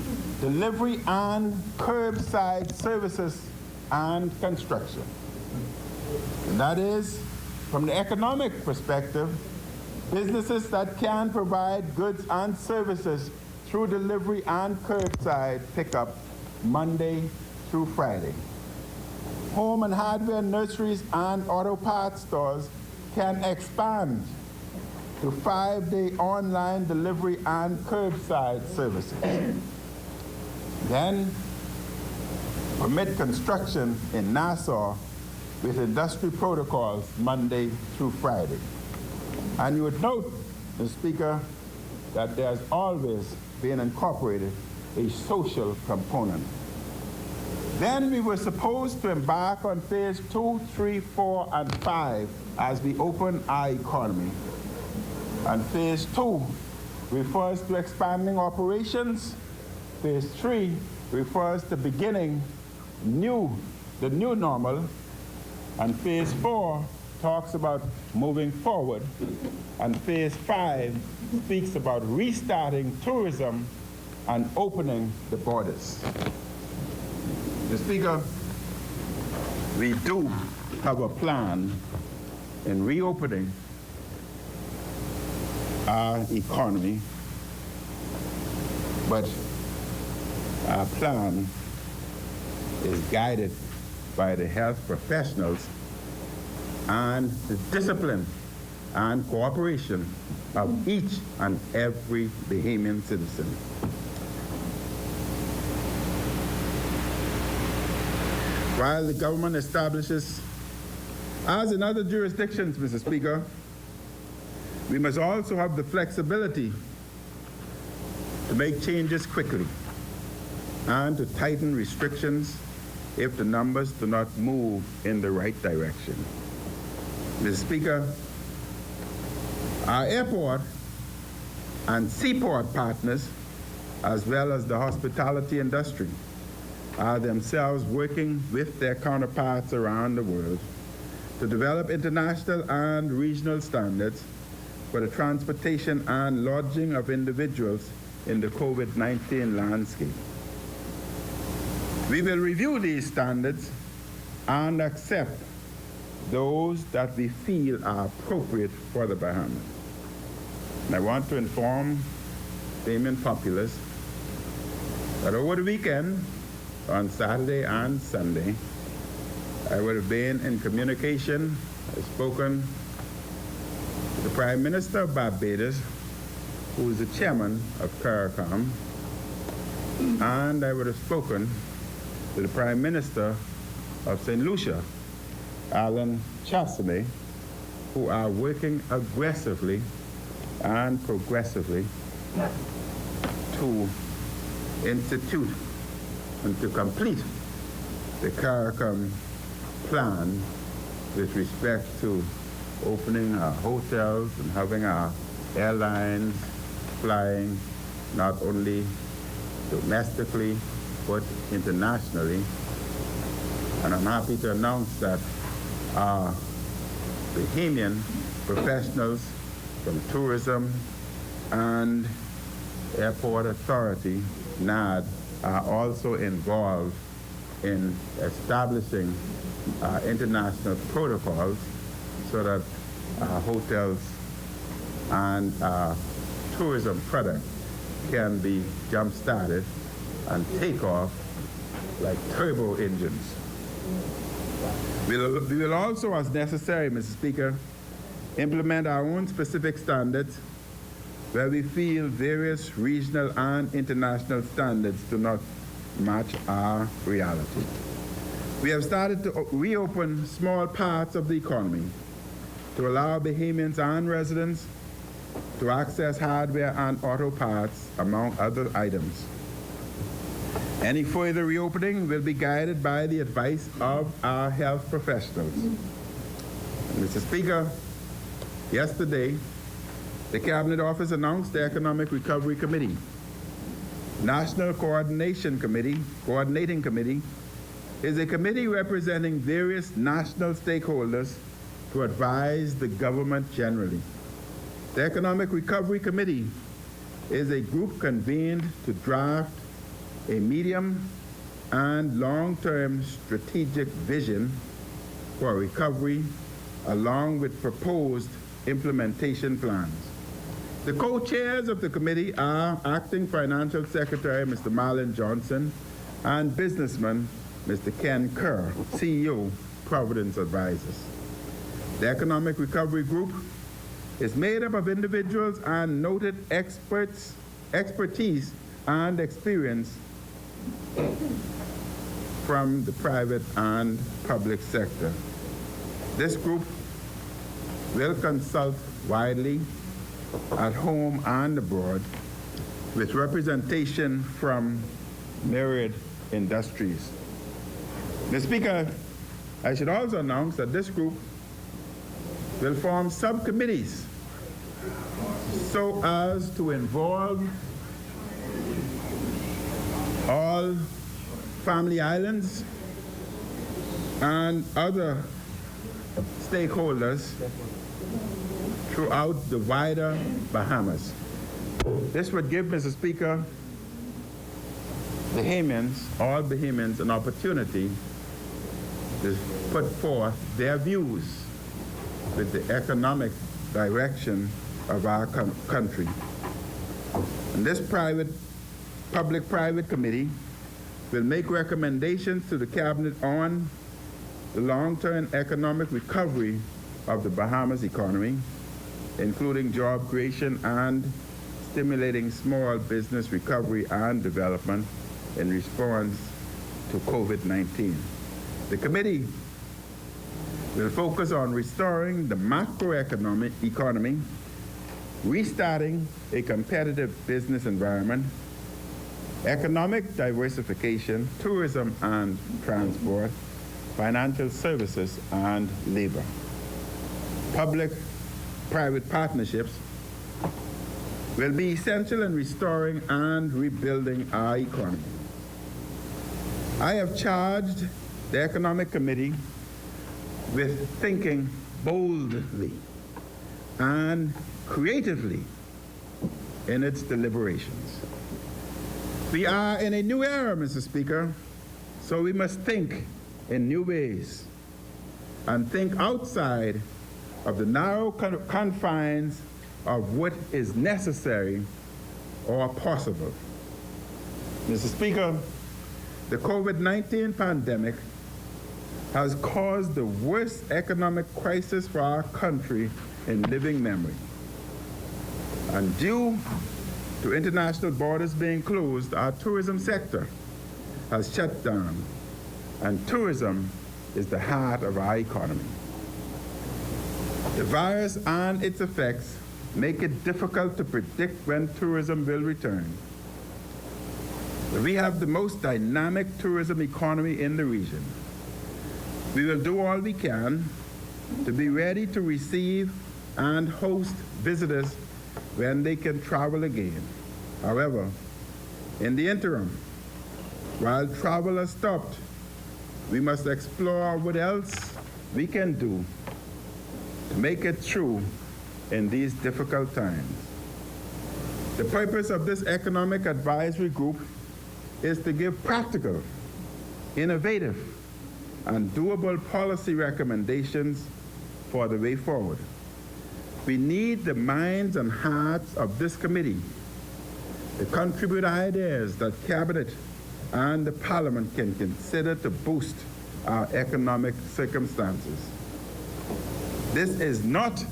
delivery and curbside services and construction. And that is, from the economic perspective, businesses that can provide goods and services through delivery and curbside pickup Monday through Friday. Home and hardware nurseries and auto parts stores can expand to 5-day online delivery and curbside services. Then, permit construction in Nassau with industry protocols Monday through Friday. And you would note, Mr. Speaker, that there's always been incorporated a social component. Then we were supposed to embark on phase 2, 3, 4, and 5 as we open our economy. And phase 2 refers to expanding operations. Phase 3 refers to beginning the new normal. And phase 4 talks about moving forward. And phase 5 speaks about restarting tourism and opening the borders. Mr. Speaker, we do have a plan in reopening our economy, but our plan is guided by the health professionals and the discipline and cooperation of each and every Bahamian citizen. While the government establishes, as in other jurisdictions, Mr. Speaker, we must also have the flexibility to make changes quickly and to tighten restrictions if the numbers do not move in the right direction. Mr. Speaker, our airport and seaport partners, as well as the hospitality industry, are themselves working with their counterparts around the world to develop international and regional standards for the transportation and lodging of individuals in the COVID-19 landscape. We will review these standards and accept those that we feel are appropriate for the Bahamas. And I want to inform the Bahamian populace that over the weekend, on Saturday and Sunday, I would have been in communication, I've spoken to the Prime Minister of Barbados, who is the chairman of CARICOM, and I would have spoken to the Prime Minister of St. Lucia, Alan Chastity, who are working aggressively and progressively to institute and to complete the CARICOM plan with respect to opening our hotels and having our airlines flying not only domestically but internationally. And I'm happy to announce that our Bahamian professionals from tourism and airport authority, NAD, are also involved in establishing international protocols so that our hotels and our tourism product can be jump-started and take off like turbo engines. We will also, as necessary, Mr. Speaker, implement our own specific standards where we feel various regional and international standards do not match our reality. We have started to reopen small parts of the economy to allow Bahamians and residents to access hardware and auto parts, among other items. Any further reopening will be guided by the advice of our health professionals. Mr. Speaker, yesterday, the Cabinet Office announced the Economic Recovery Committee. National Coordinating Committee is a committee representing various national stakeholders to advise the government generally. The Economic Recovery Committee is a group convened to draft a medium and long-term strategic vision for recovery, along with proposed implementation plans. The co-chairs of the committee are Acting Financial Secretary Mr. Marlon Johnson and businessman Mr. Ken Kerr, CEO, Providence Advisors. The Economic Recovery Group is made up of individuals and noted expertise and experience from the private and public sector. This group will consult widely at home and abroad with representation from myriad industries. Mr. Speaker, I should also announce that this group will form subcommittees so as to involve all family islands and other stakeholders throughout the wider Bahamas. This would give, Mr. Speaker, Bahamians, all Bahamians, an opportunity to put forth their views with the economic direction of our country. And this public-private committee will make recommendations to the Cabinet on the long-term economic recovery of the Bahamas economy, including job creation and stimulating small business recovery and development in response to COVID-19. The committee will focus on restoring the macroeconomic economy, restarting a competitive business environment, economic diversification, tourism and transport, financial services and labor. Public-private partnerships will be essential in restoring and rebuilding our economy. I have charged the Economic Committee with thinking boldly and creatively in its deliberations. We are in a new era, Mr. Speaker, so we must think in new ways and think outside of the narrow confines of what is necessary or possible. Mr. Speaker, the COVID-19 pandemic has caused the worst economic crisis for our country in living memory. And due to international borders being closed, our tourism sector has shut down, and tourism is the heart of our economy. The virus and its effects make it difficult to predict when tourism will return. We have the most dynamic tourism economy in the region. We will do all we can to be ready to receive and host visitors when they can travel again. However, in the interim, while travel has stopped, we must explore what else we can do to make it through in these difficult times. The purpose of this economic advisory group is to give practical, innovative, and doable policy recommendations for the way forward. We need the minds and hearts of this committee to contribute ideas that Cabinet and the Parliament can consider to boost our economic circumstances. This is not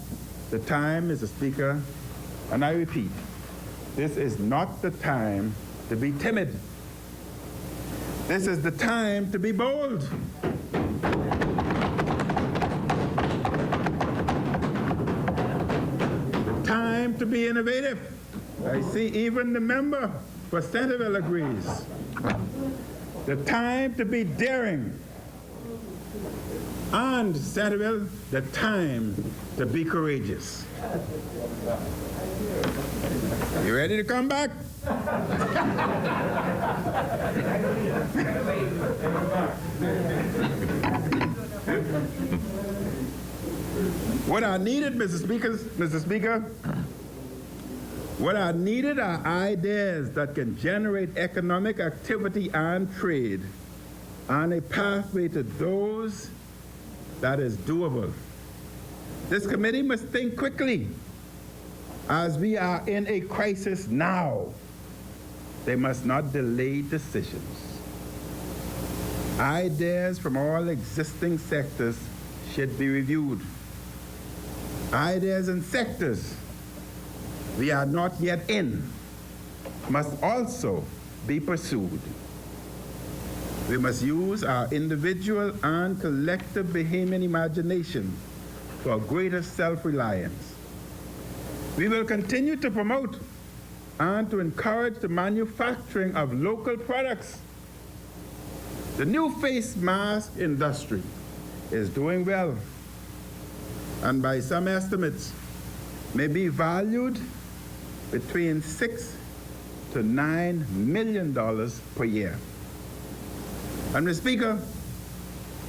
the time, Mr. Speaker, and I repeat, this is not the time to be timid. This is the time to be bold. The time to be innovative. I see even the member for Centerville agrees. The time to be daring. And Centerville, the time to be courageous. You ready to come back? What are needed, Mr. Speaker, What are needed are ideas that can generate economic activity and trade on a pathway to those that is doable. This committee must think quickly as we are in a crisis now. They must not delay decisions. Ideas from all existing sectors should be reviewed. Ideas in sectors we are not yet in must also be pursued. We must use our individual and collective Bahamian imagination for greater self-reliance. We will continue to promote and to encourage the manufacturing of local products. The new face mask industry is doing well, and by some estimates may be valued between $6 to $9 million per year. And Mr. Speaker,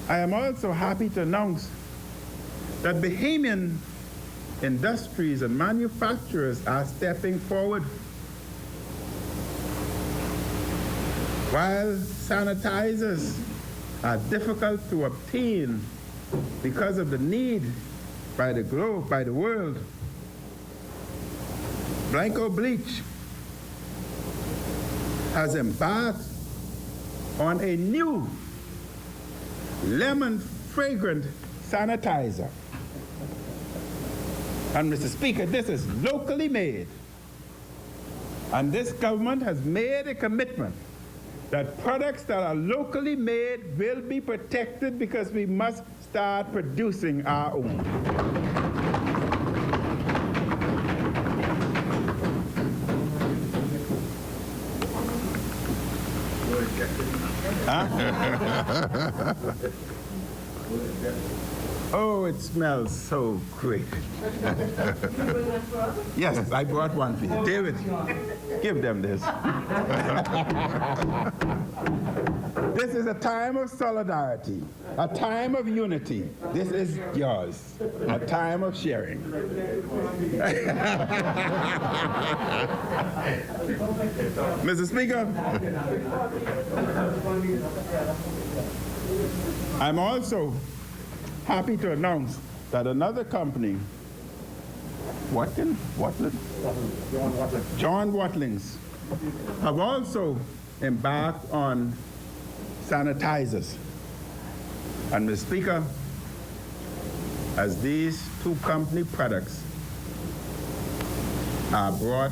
I am also happy to announce that Bahamian industries and manufacturers are stepping forward. While sanitizers are difficult to obtain because of the need by the globe, by the world, Blanco Bleach has embarked on a new lemon fragrant sanitizer. And Mr. Speaker, this is locally made. And this government has made a commitment that products that are locally made will be protected because we must start producing our own. Oh, it smells so great. Yes, I brought one for you. David, give them this. This is a time of solidarity, a time of unity. This is yours, a time of sharing. Mr. Speaker, I'm also happy to announce that another company, John Watlings, have also embarked on sanitizers. And Mr. Speaker, as these two company products are brought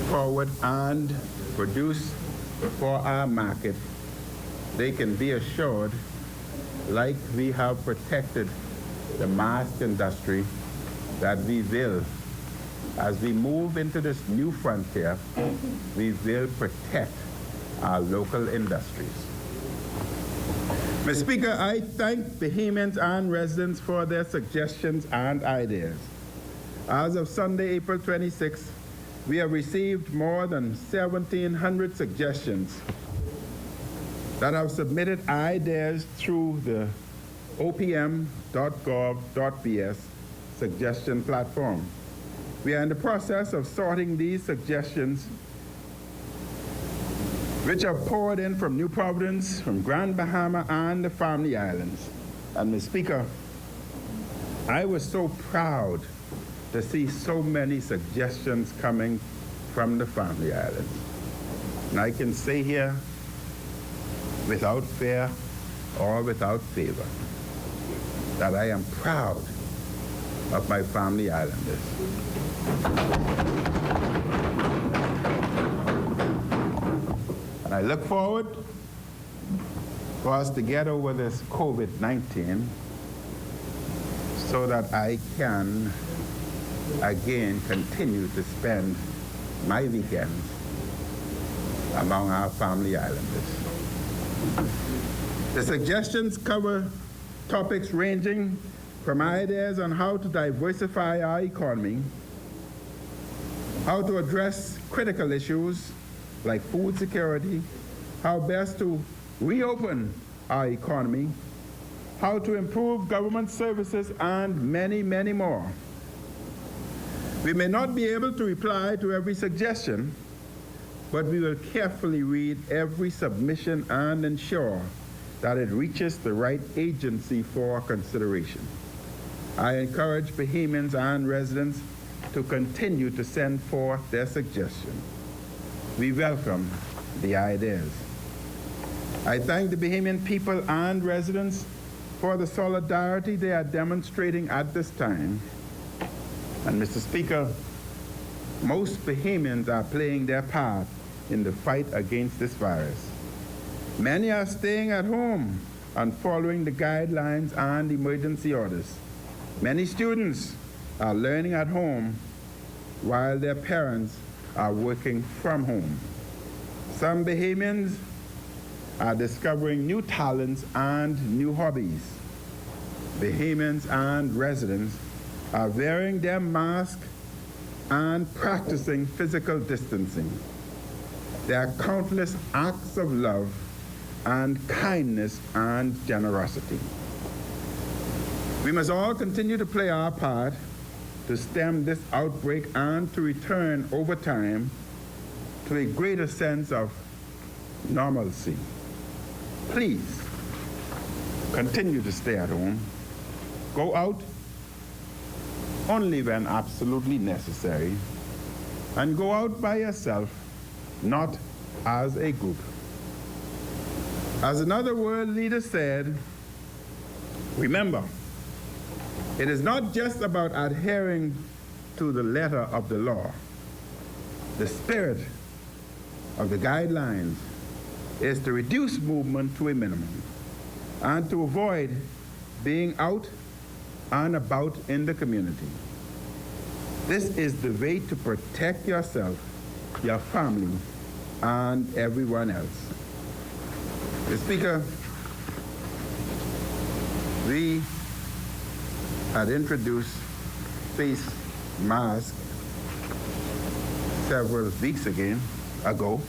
forward and produced for our market, they can be assured, like we have protected the mask industry, that we will, as we move into this new frontier, we will protect our local industries. Mr. Speaker, I thank Bahamians and residents for their suggestions and ideas. As of Sunday, April 26th, we have received more than 1,700 suggestions that have submitted ideas through the opm.gov.bs suggestion platform. We are in the process of sorting these suggestions, which are poured in from New Providence, from Grand Bahama, and the Family Islands. And Mr. Speaker, I was so proud to see so many suggestions coming from the Family Islands. And I can say here, without fear or without favor, that I am proud of my Family Islanders. And I look forward for us to get over this COVID-19 so that I can again continue to spend my weekends among our Family Islanders. The suggestions cover topics ranging from ideas on how to diversify our economy, how to address critical issues like food security, how best to reopen our economy, how to improve government services, and many, many more. We may not be able to reply to every suggestion, but we will carefully read every submission and ensure that it reaches the right agency for consideration. I encourage Bahamians and residents to continue to send forth their suggestions. We welcome the ideas. I thank the Bahamian people and residents for the solidarity they are demonstrating at this time. And Mr. Speaker, most Bahamians are playing their part in the fight against this virus. Many are staying at home and following the guidelines and emergency orders. Many students are learning at home while their parents are working from home. Some Bahamians are discovering new talents and new hobbies. Bahamians and residents are wearing their masks and practicing physical distancing. There are countless acts of love and kindness and generosity. We must all continue to play our part to stem this outbreak and to return over time to a greater sense of normalcy. Please continue to stay at home. Go out only when absolutely necessary, and go out by yourself, not as a group. As another world leader said, remember, it is not just about adhering to the letter of the law. The spirit of the guidelines is to reduce movement to a minimum and to avoid being out and about in the community. This is the way to protect yourself, your family, and everyone else. Mr. Speaker, we had introduced face masks several weeks ago,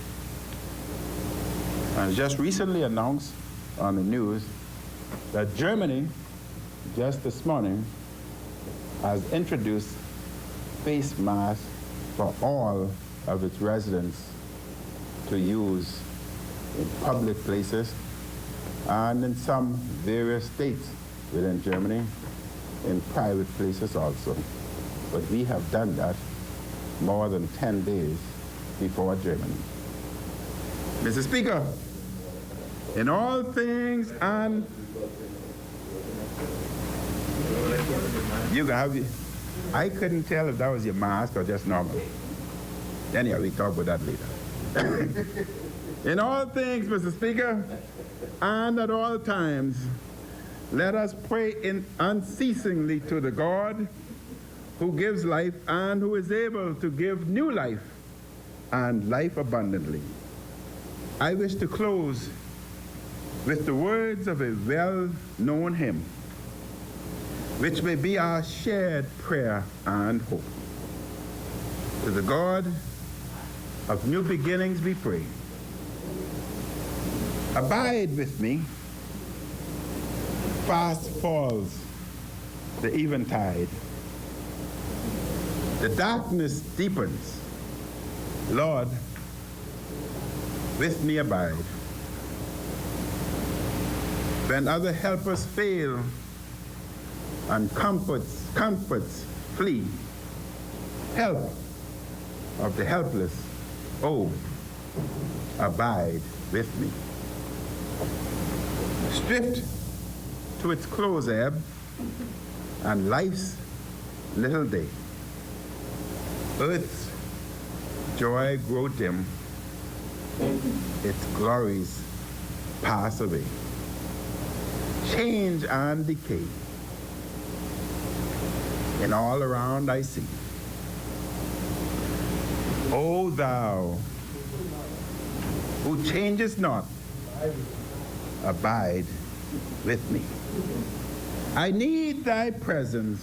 and just recently announced on the news that Germany, just this morning, has introduced face masks for all of its residents to use in public places and in some various states within Germany, in private places also. But we have done that more than 10 days before Germany. Mr. Speaker, in all things, and you can have, I couldn't tell if that was your mask or just normal. Anyhow, we talk about that later. In all things, Mr. Speaker, and at all times, let us pray unceasingly to the God who gives life and who is able to give new life and life abundantly. I wish to close with the words of a well-known hymn, which may be our shared prayer and hope. To the God of new beginnings we pray. Abide with me. Fast falls the eventide. The darkness deepens. Lord, with me abide. When other helpers fail and comforts flee, help of the helpless, oh, abide with me. Stripped to its close ebb and life's little day, earth's joy grow dim, its glories pass away. Change and decay in all around I see. O thou who changest not, abide with me. I need thy presence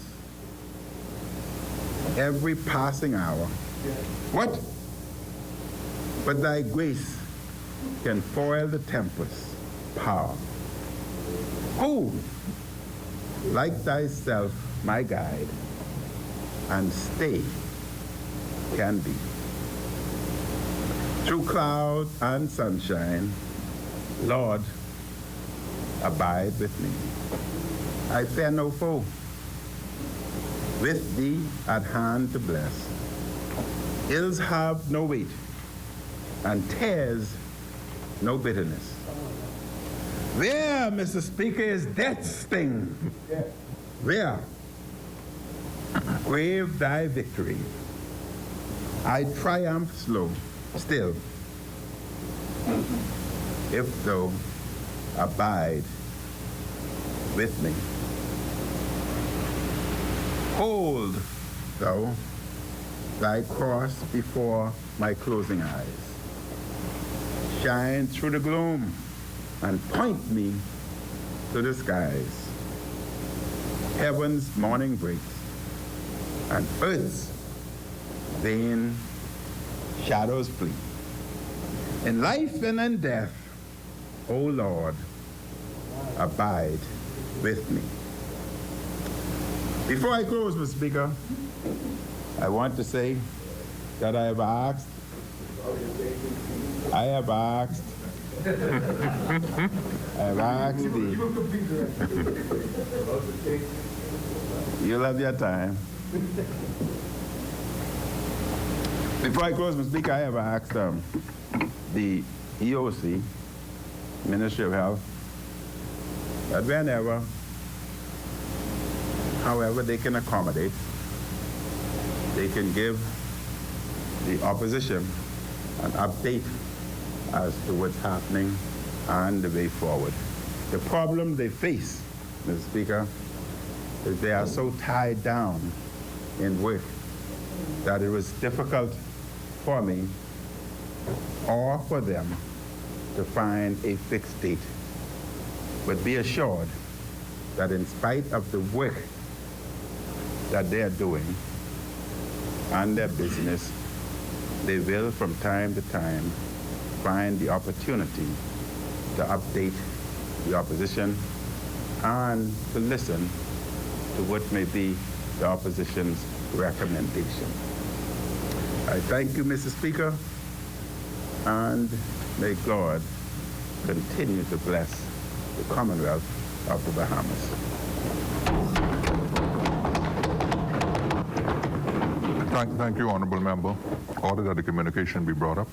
every passing hour. What but thy grace can foil the tempest's power? Who, like thyself, my guide, and stay can be. Through cloud and sunshine, Lord, abide with me. I fear no foe. With thee at hand to bless. Ills have no weight, and tears no bitterness. Where, Mr. Speaker, is death's sting? Where? Grave thy victory. I triumph still, if thou abide with me. Hold thou thy cross before my closing eyes. Shine through the gloom and point me to the skies. Heaven's morning breaks and earth's vain shadows flee. In life and in death, O Lord, abide with me. Before I close, Mr. Speaker, I want to say that I have asked you'll have your time. Before I close, Mr. Speaker, I have asked the EOC, Ministry of Health, that whenever, however they can accommodate, they can give the opposition an update as to what's happening and the way forward. The problem they face, Mr. Speaker, is they are so tied down in work that it was difficult for me or for them to find a fixed date. But be assured that in spite of the work that they are doing and their business, they will from time to time find the opportunity to update the opposition and to listen to what may be the opposition's recommendation. I thank you, Mr. Speaker, and may God continue to bless the Commonwealth of the Bahamas. Thank you, Honourable Member. Order that the communication be brought up.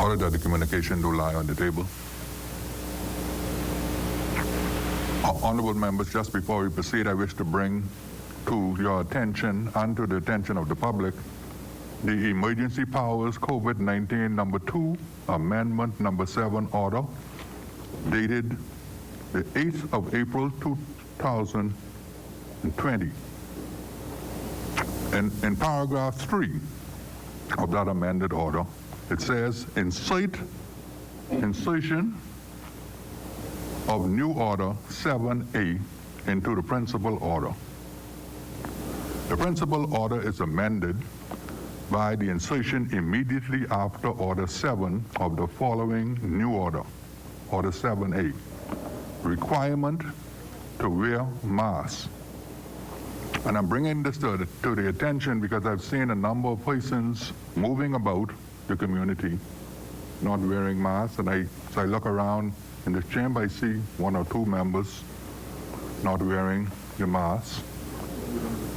Order that the communication do lie on the table. Honourable members, just before we proceed, I wish to bring to your attention and to the attention of the public the Emergency Powers COVID-19 number 2, Amendment number 7 order, dated the 8th of April 2020. In paragraph 3 of that amended order, it says, insertion of new order 7A into the principal order. The principal order is amended by the insertion immediately after order 7 of the following new order, order 7A, requirement to wear masks. And I'm bringing this to the attention because I've seen a number of persons moving about the community not wearing masks, and as I look around in this chamber, I see 1 or 2 members not wearing the mask.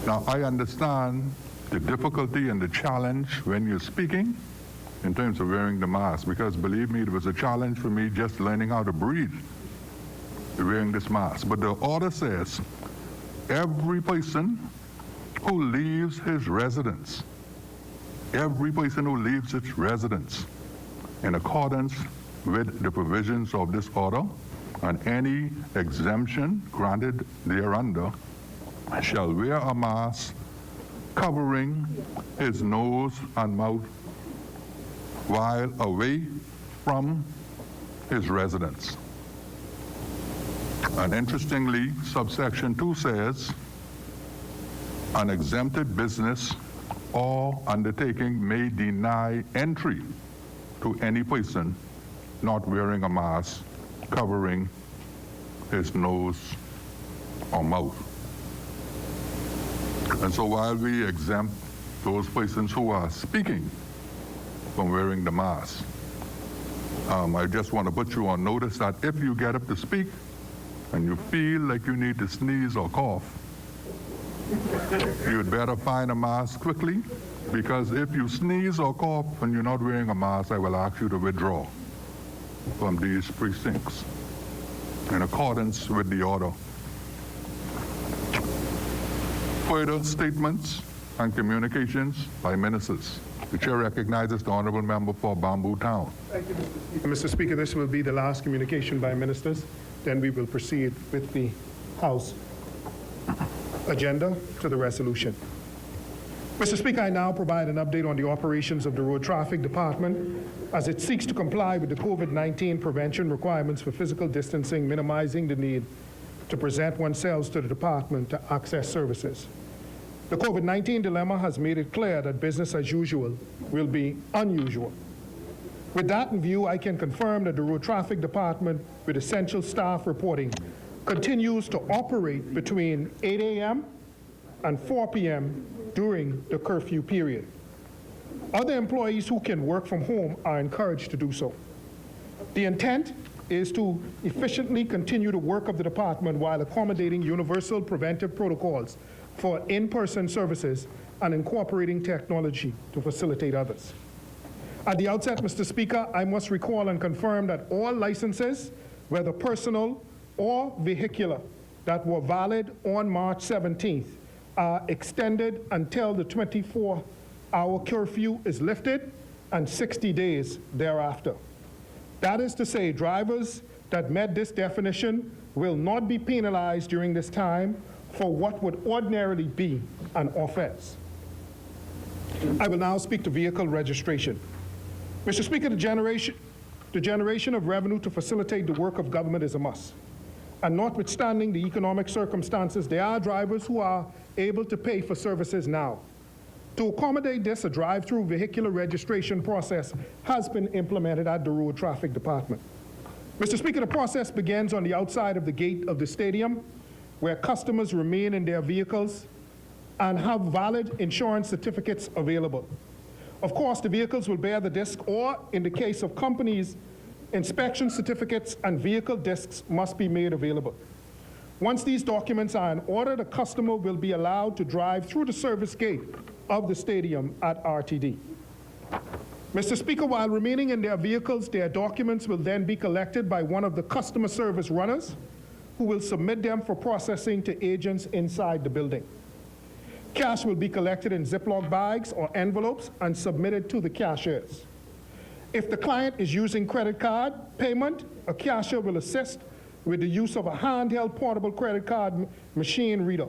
Now, I understand the difficulty and the challenge when you're speaking in terms of wearing the mask, because believe me, it was a challenge for me just learning how to breathe wearing this mask. But the order says every person who leaves his residence, every person who leaves its residence in accordance with the provisions of this order and any exemption granted thereunder shall wear a mask covering his nose and mouth while away from his residence. And interestingly, subsection 2 says, an exempted business or undertaking may deny entry to any person not wearing a mask covering his nose or mouth. And so while we exempt those persons who are speaking from wearing the mask, I just want to put you on notice that if you get up to speak and you feel like you need to sneeze or cough, you'd better find a mask quickly, because if you sneeze or cough and you're not wearing a mask, I will ask you to withdraw from these precincts in accordance with the order. Further statements and communications by ministers. The chair recognizes the honorable member for Bamboo Town. Thank you, Mr. Speaker. Mr. Speaker, this will be the last communication by ministers. Then we will proceed with the House agenda to the resolution. Mr. Speaker, I now provide an update on the operations of the Road Traffic Department as it seeks to comply with the COVID-19 prevention requirements for physical distancing, minimizing the need to present oneself to the department to access services. The COVID-19 dilemma has made it clear that business as usual will be unusual. With that in view, I can confirm that the Road Traffic Department, with essential staff reporting, continues to operate between 8 a.m. and 4 p.m. during the curfew period. Other employees who can work from home are encouraged to do so. The intent is to efficiently continue the work of the department while accommodating universal preventive protocols for in-person services and incorporating technology to facilitate others. At the outset, Mr. Speaker, I must recall and confirm that all licenses, whether personal or vehicular, that were valid on March 17th are extended until the 24-hour curfew is lifted and 60 days thereafter. That is to say, drivers that met this definition will not be penalized during this time for what would ordinarily be an offense. I will now speak to vehicle registration. Mr. Speaker, the generation of revenue to facilitate the work of government is a must. And notwithstanding the economic circumstances, there are drivers who are able to pay for services now. To accommodate this, a drive-through vehicular registration process has been implemented at the Road Traffic Department. Mr. Speaker, the process begins on the outside of the gate of the stadium, where customers remain in their vehicles and have valid insurance certificates available. Of course, the vehicles will bear the disc, or in the case of companies, inspection certificates and vehicle discs must be made available. Once these documents are in order, the customer will be allowed to drive through the service gate of the stadium at RTD. Mr. Speaker, while remaining in their vehicles, their documents will then be collected by one of the customer service runners, who will submit them for processing to agents inside the building. Cash will be collected in Ziploc bags or envelopes and submitted to the cashiers. If the client is using credit card payment, a cashier will assist with the use of a handheld portable credit card machine reader,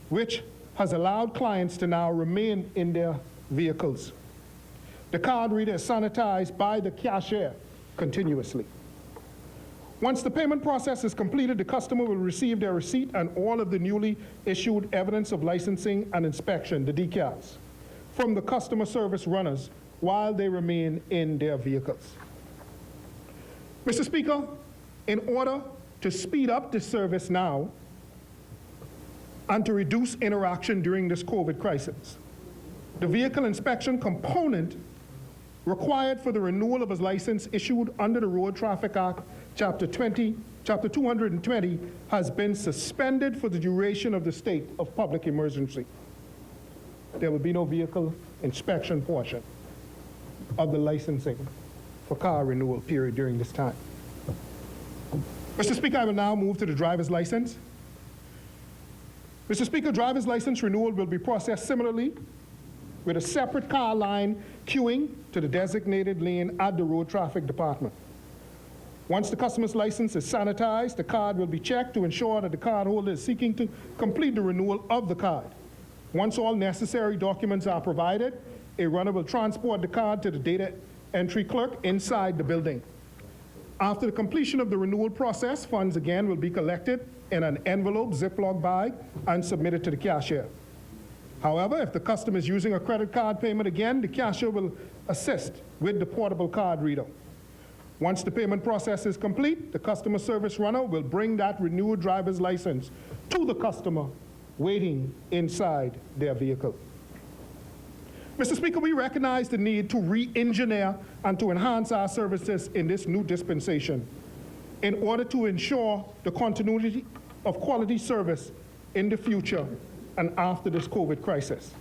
which has allowed clients to now remain in their vehicles. The card reader is sanitized by the cashier continuously. Once the payment process is completed, the customer will receive their receipt and all of the newly issued evidence of licensing and inspection, the decals, from the customer service runners while they remain in their vehicles. Mr. Speaker, in order to speed up this service now and to reduce interaction during this COVID crisis, the vehicle inspection component required for the renewal of a license issued under the Road Traffic Act, Chapter 220, has been suspended for the duration of the state of public emergency. There will be no vehicle inspection portion of the licensing for car renewal period during this time. Mr. Speaker, I will now move to the driver's license. Mr. Speaker, driver's license renewal will be processed similarly with a separate car line queuing to the designated lane at the Road Traffic Department. Once the customer's license is sanitized, the card will be checked to ensure that the cardholder is seeking to complete the renewal of the card. Once all necessary documents are provided, a runner will transport the card to the data entry clerk inside the building. After the completion of the renewal process, funds again will be collected in an envelope, Ziploc bag, and submitted to the cashier. However, if the customer is using a credit card payment again, the cashier will assist with the portable card reader. Once the payment process is complete, the customer service runner will bring that renewed driver's license to the customer waiting inside their vehicle. Mr. Speaker, we recognize the need to re-engineer and to enhance our services in this new dispensation in order to ensure the continuity of quality service in the future and after this COVID crisis.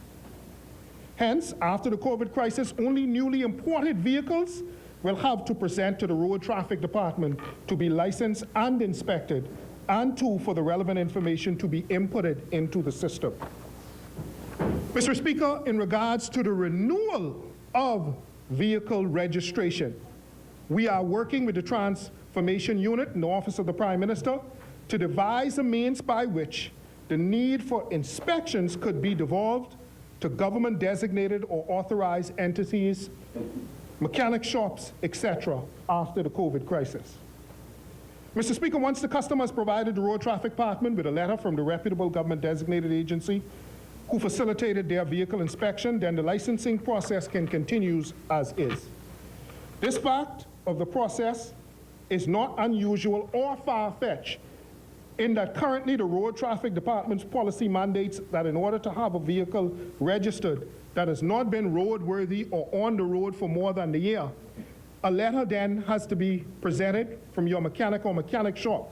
Hence, after the COVID crisis, only newly imported vehicles will have to present to the Road Traffic Department to be licensed and inspected, and for the relevant information to be inputted into the system. Mr. Speaker, in regards to the renewal of vehicle registration, we are working with the Transformation Unit in the Office of the Prime Minister to devise a means by which the need for inspections could be devolved to government-designated or authorized entities, mechanic shops, etc., after the COVID crisis. Mr. Speaker, once the customer has provided the Road Traffic Department with a letter from the reputable government-designated agency who facilitated their vehicle inspection, then the licensing process can continue as is. This fact of the process is not unusual or far-fetched, in that currently the Road Traffic Department's policy mandates that in order to have a vehicle registered that has not been roadworthy or on the road for more than a year, a letter then has to be presented from your mechanic or mechanic shop.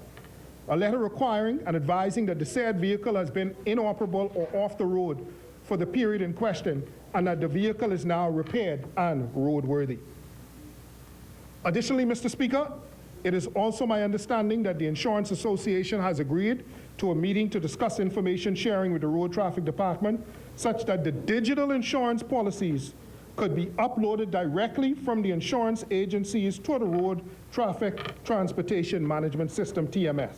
A letter requiring and advising that the said vehicle has been inoperable or off the road for the period in question and that the vehicle is now repaired and roadworthy. Additionally, Mr. Speaker, it is also my understanding that the Insurance Association has agreed to a meeting to discuss information sharing with the Road Traffic Department such that the digital insurance policies could be uploaded directly from the insurance agencies to the Road Traffic Transportation Management System, TMS.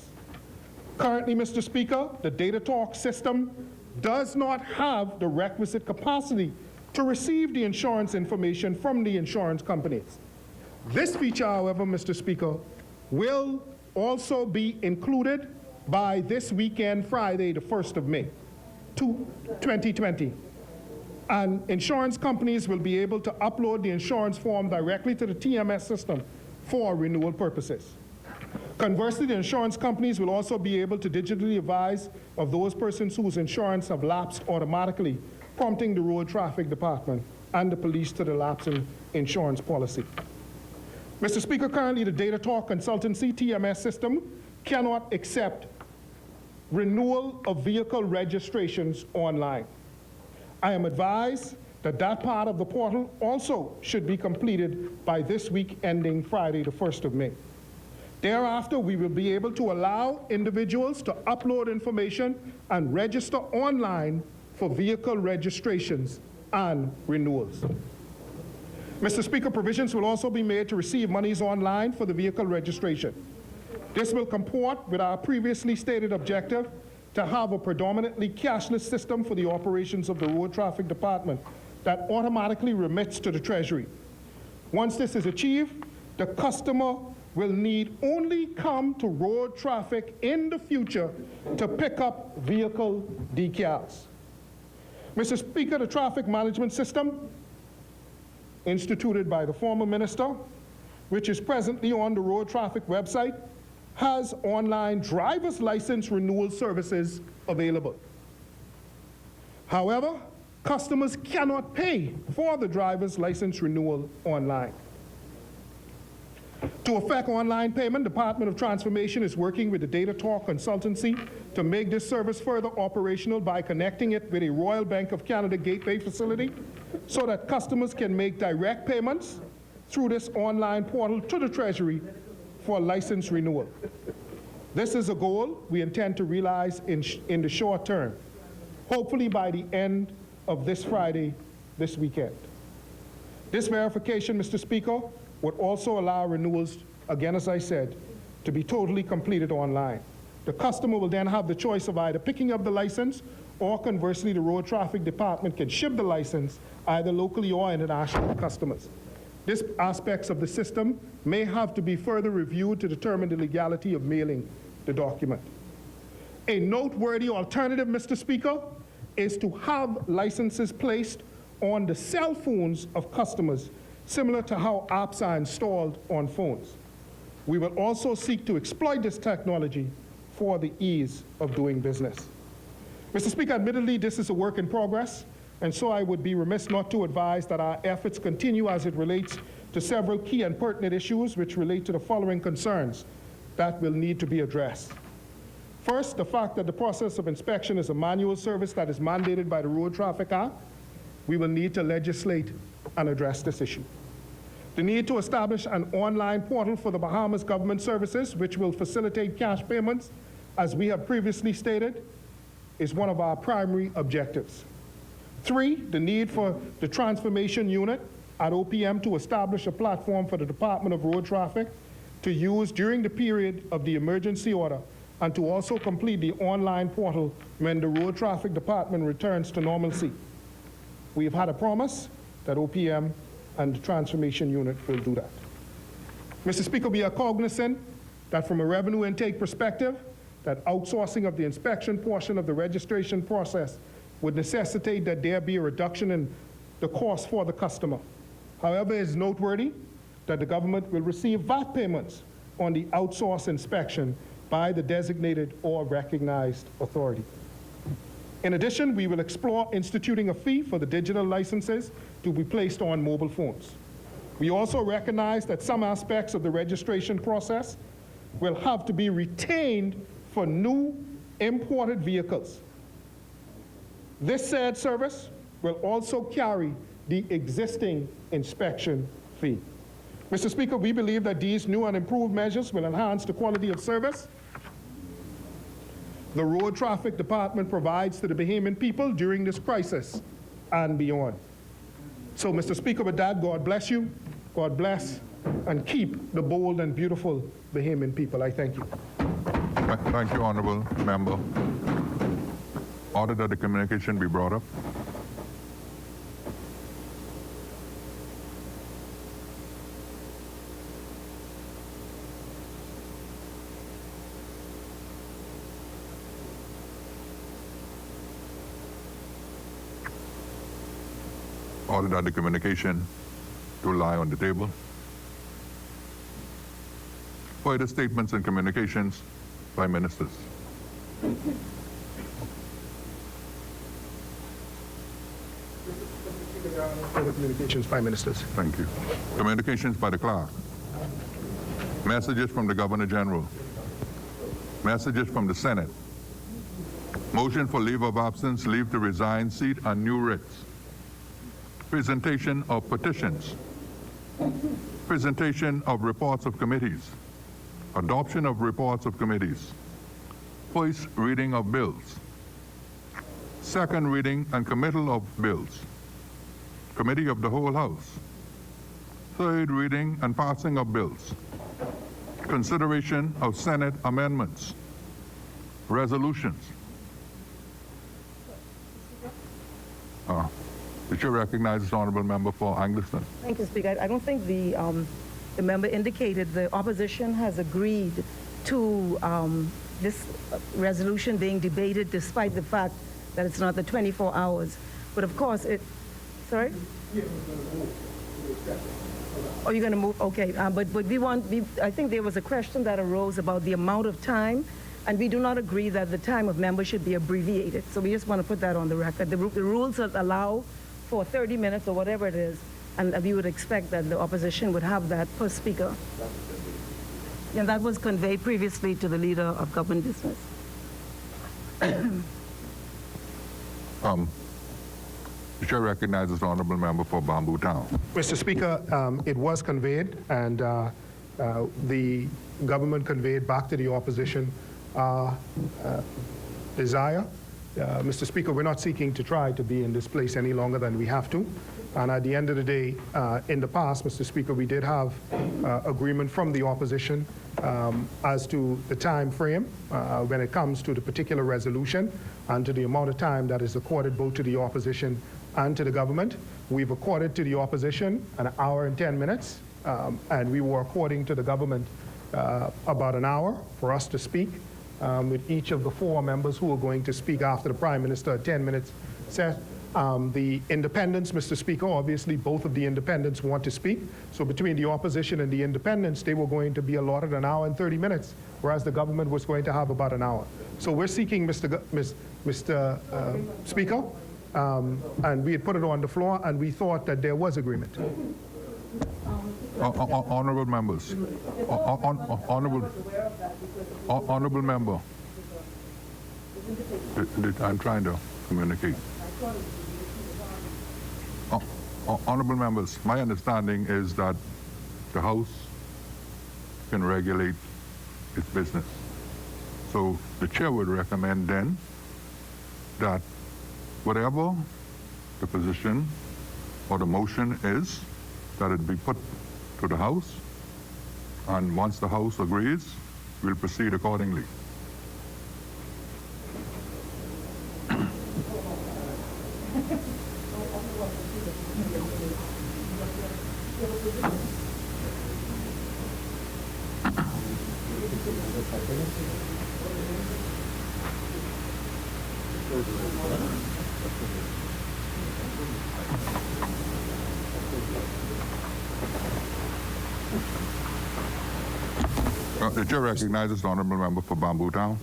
Currently, Mr. Speaker, the Data Talk system does not have the requisite capacity to receive the insurance information from the insurance companies. This feature, however, Mr. Speaker, will also be included by this weekend, Friday, the 1st of May, 2020. And insurance companies will be able to upload the insurance form directly to the TMS system for renewal purposes. Conversely, the insurance companies will also be able to digitally advise of those persons whose insurance have lapsed automatically, prompting the Road Traffic Department and the police to the lapse in insurance policy. Mr. Speaker, currently the Data Talk Consultancy TMS system cannot accept renewal of vehicle registrations online. I am advised that that part of the portal also should be completed by this week ending Friday, the 1st of May. Thereafter, we will be able to allow individuals to upload information and register online for vehicle registrations and renewals. Mr. Speaker, provisions will also be made to receive monies online for the vehicle registration. This will comport with our previously stated objective to have a predominantly cashless system for the operations of the Road Traffic Department that automatically remits to the Treasury. Once this is achieved, the customer will need only come to road traffic in the future to pick up vehicle decals. Mr. Speaker, the traffic management system instituted by the former minister, which is presently on the road traffic website, has online driver's license renewal services available. However, customers cannot pay for the driver's license renewal online. To effect online payment, the Department of Transformation is working with the Data Talk Consultancy to make this service further operational by connecting it with a Royal Bank of Canada gateway facility so that customers can make direct payments through this online portal to the Treasury for license renewal. This is a goal we intend to realize in the short term, hopefully by the end of this Friday, this weekend. This verification, Mr. Speaker, would also allow renewals, again as I said, to be totally completed online. The customer will then have the choice of either picking up the license or conversely, the Road Traffic Department can ship the license either locally or internationally to customers. These aspects of the system may have to be further reviewed to determine the legality of mailing the document. A noteworthy alternative, Mr. Speaker, is to have licenses placed on the cell phones of customers, similar to how apps are installed on phones. We will also seek to exploit this technology for the ease of doing business. Mr. Speaker, admittedly, this is a work in progress, and so I would be remiss not to advise that our efforts continue as it relates to several key and pertinent issues which relate to the following concerns that will need to be addressed. First, the fact that the process of inspection is a manual service that is mandated by the Road Traffic Act. We will need to legislate and address this issue. The need to establish an online portal for the Bahamas Government Services, which will facilitate cash payments, as we have previously stated, is one of our primary objectives. 3, the need for the transformation unit at OPM to establish a platform for the Department of Road Traffic to use during the period of the emergency order, and to also complete the online portal when the Road Traffic Department returns to normalcy. We have had a promise that OPM and the transformation unit will do that. Mr. Speaker, we are cognizant that from a revenue intake perspective, that outsourcing of the inspection portion of the registration process would necessitate that there be a reduction in the cost for the customer. However, it is noteworthy that the government will receive VAT payments on the outsourced inspection by the designated or recognized authority. In addition, we will explore instituting a fee for the digital licenses to be placed on mobile phones. We also recognize that some aspects of the registration process will have to be retained for new imported vehicles. This said service will also carry the existing inspection fee. Mr. Speaker, we believe that these new and improved measures will enhance the quality of service the Road Traffic Department provides to the Bahamian people during this crisis and beyond. So, Mr. Speaker, with that, God bless you, God bless, and keep the bold and beautiful Bahamian people. I thank you. Thank you, Honorable Member. Order that the communication be brought up. Order that the communication to lie on the table. Further statements and communications by ministers. Further communications by ministers. Thank you. Communications by the clerk. Messages from the Governor General. Messages from the Senate. Motion for leave of absence, leave to resign, seat, and new writs. Presentation of petitions. Presentation of reports of committees. Adoption of reports of committees. First reading of bills. Second reading and committal of bills. Committee of the whole House. Third reading and passing of bills. Consideration of Senate amendments. Resolutions. The chair recognizes the honourable member for Angleton. Thank you, Speaker. I don't think the member indicated the opposition has agreed to this resolution being debated despite the fact that it's not the 24 hours. But of course, sorry? Oh, you're going to move? Okay. But I think there was a question that arose about the amount of time, and we do not agree that the time of members should be abbreviated. So we just want to put that on the record. The rules allow for 30 minutes or whatever it is, and we would expect that the opposition would have that per speaker. And that was conveyed previously to the leader of government business. The chair recognizes the honourable member for Bamboo Town. Mr. Speaker, it was conveyed, and the government conveyed back to the opposition desire. Mr. Speaker, we're not seeking to try to be in this place any longer than we have to. And at the end of the day, in the past, Mr. Speaker, we did have agreement from the opposition as to the time frame when it comes to the particular resolution and to the amount of time that is accorded both to the opposition and to the government. We've accorded to the opposition an hour and 10 minutes, and we were according to the government about an hour for us to speak, with each of the 4 members who are going to speak after the Prime Minister, 10 minutes set. The independents, Mr. Speaker, obviously both of the independents want to speak. So between the opposition and the independents, they were going to be allotted an hour and 30 minutes, whereas the government was going to have about an hour. So we're seeking, Mr. Speaker, and we had put it on the floor, and we thought that there was agreement. Honorable members, honorable member, I'm trying to communicate. Honorable members, my understanding is that the House can regulate its business. So the chair would recommend then that whatever the position or the motion is, that it be put to the House, and once the House agrees, we'll proceed accordingly. The chair recognizes the honorable member for Bamboo Town.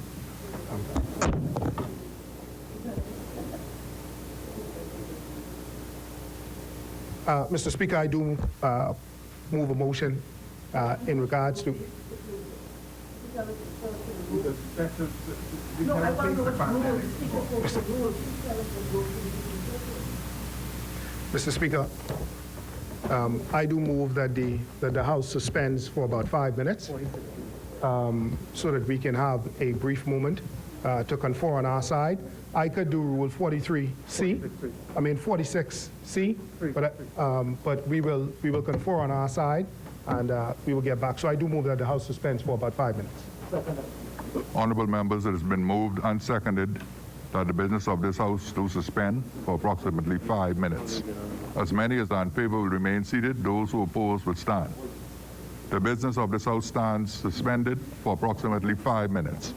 Mr. Speaker, I do move a motion in regards to... Mr. Speaker, I do move that the House suspends for about 5 minutes so that we can have a brief moment to confer on our side. I could do Rule 46C, but we will confer on our side, and we will get back. So I do move that the House suspends for about 5 minutes. Honorable members, it has been moved and seconded that the business of this House do suspend for approximately 5 minutes. As many as are in favor will remain seated. Those who oppose will stand. The business of this House stands suspended for approximately 5 minutes.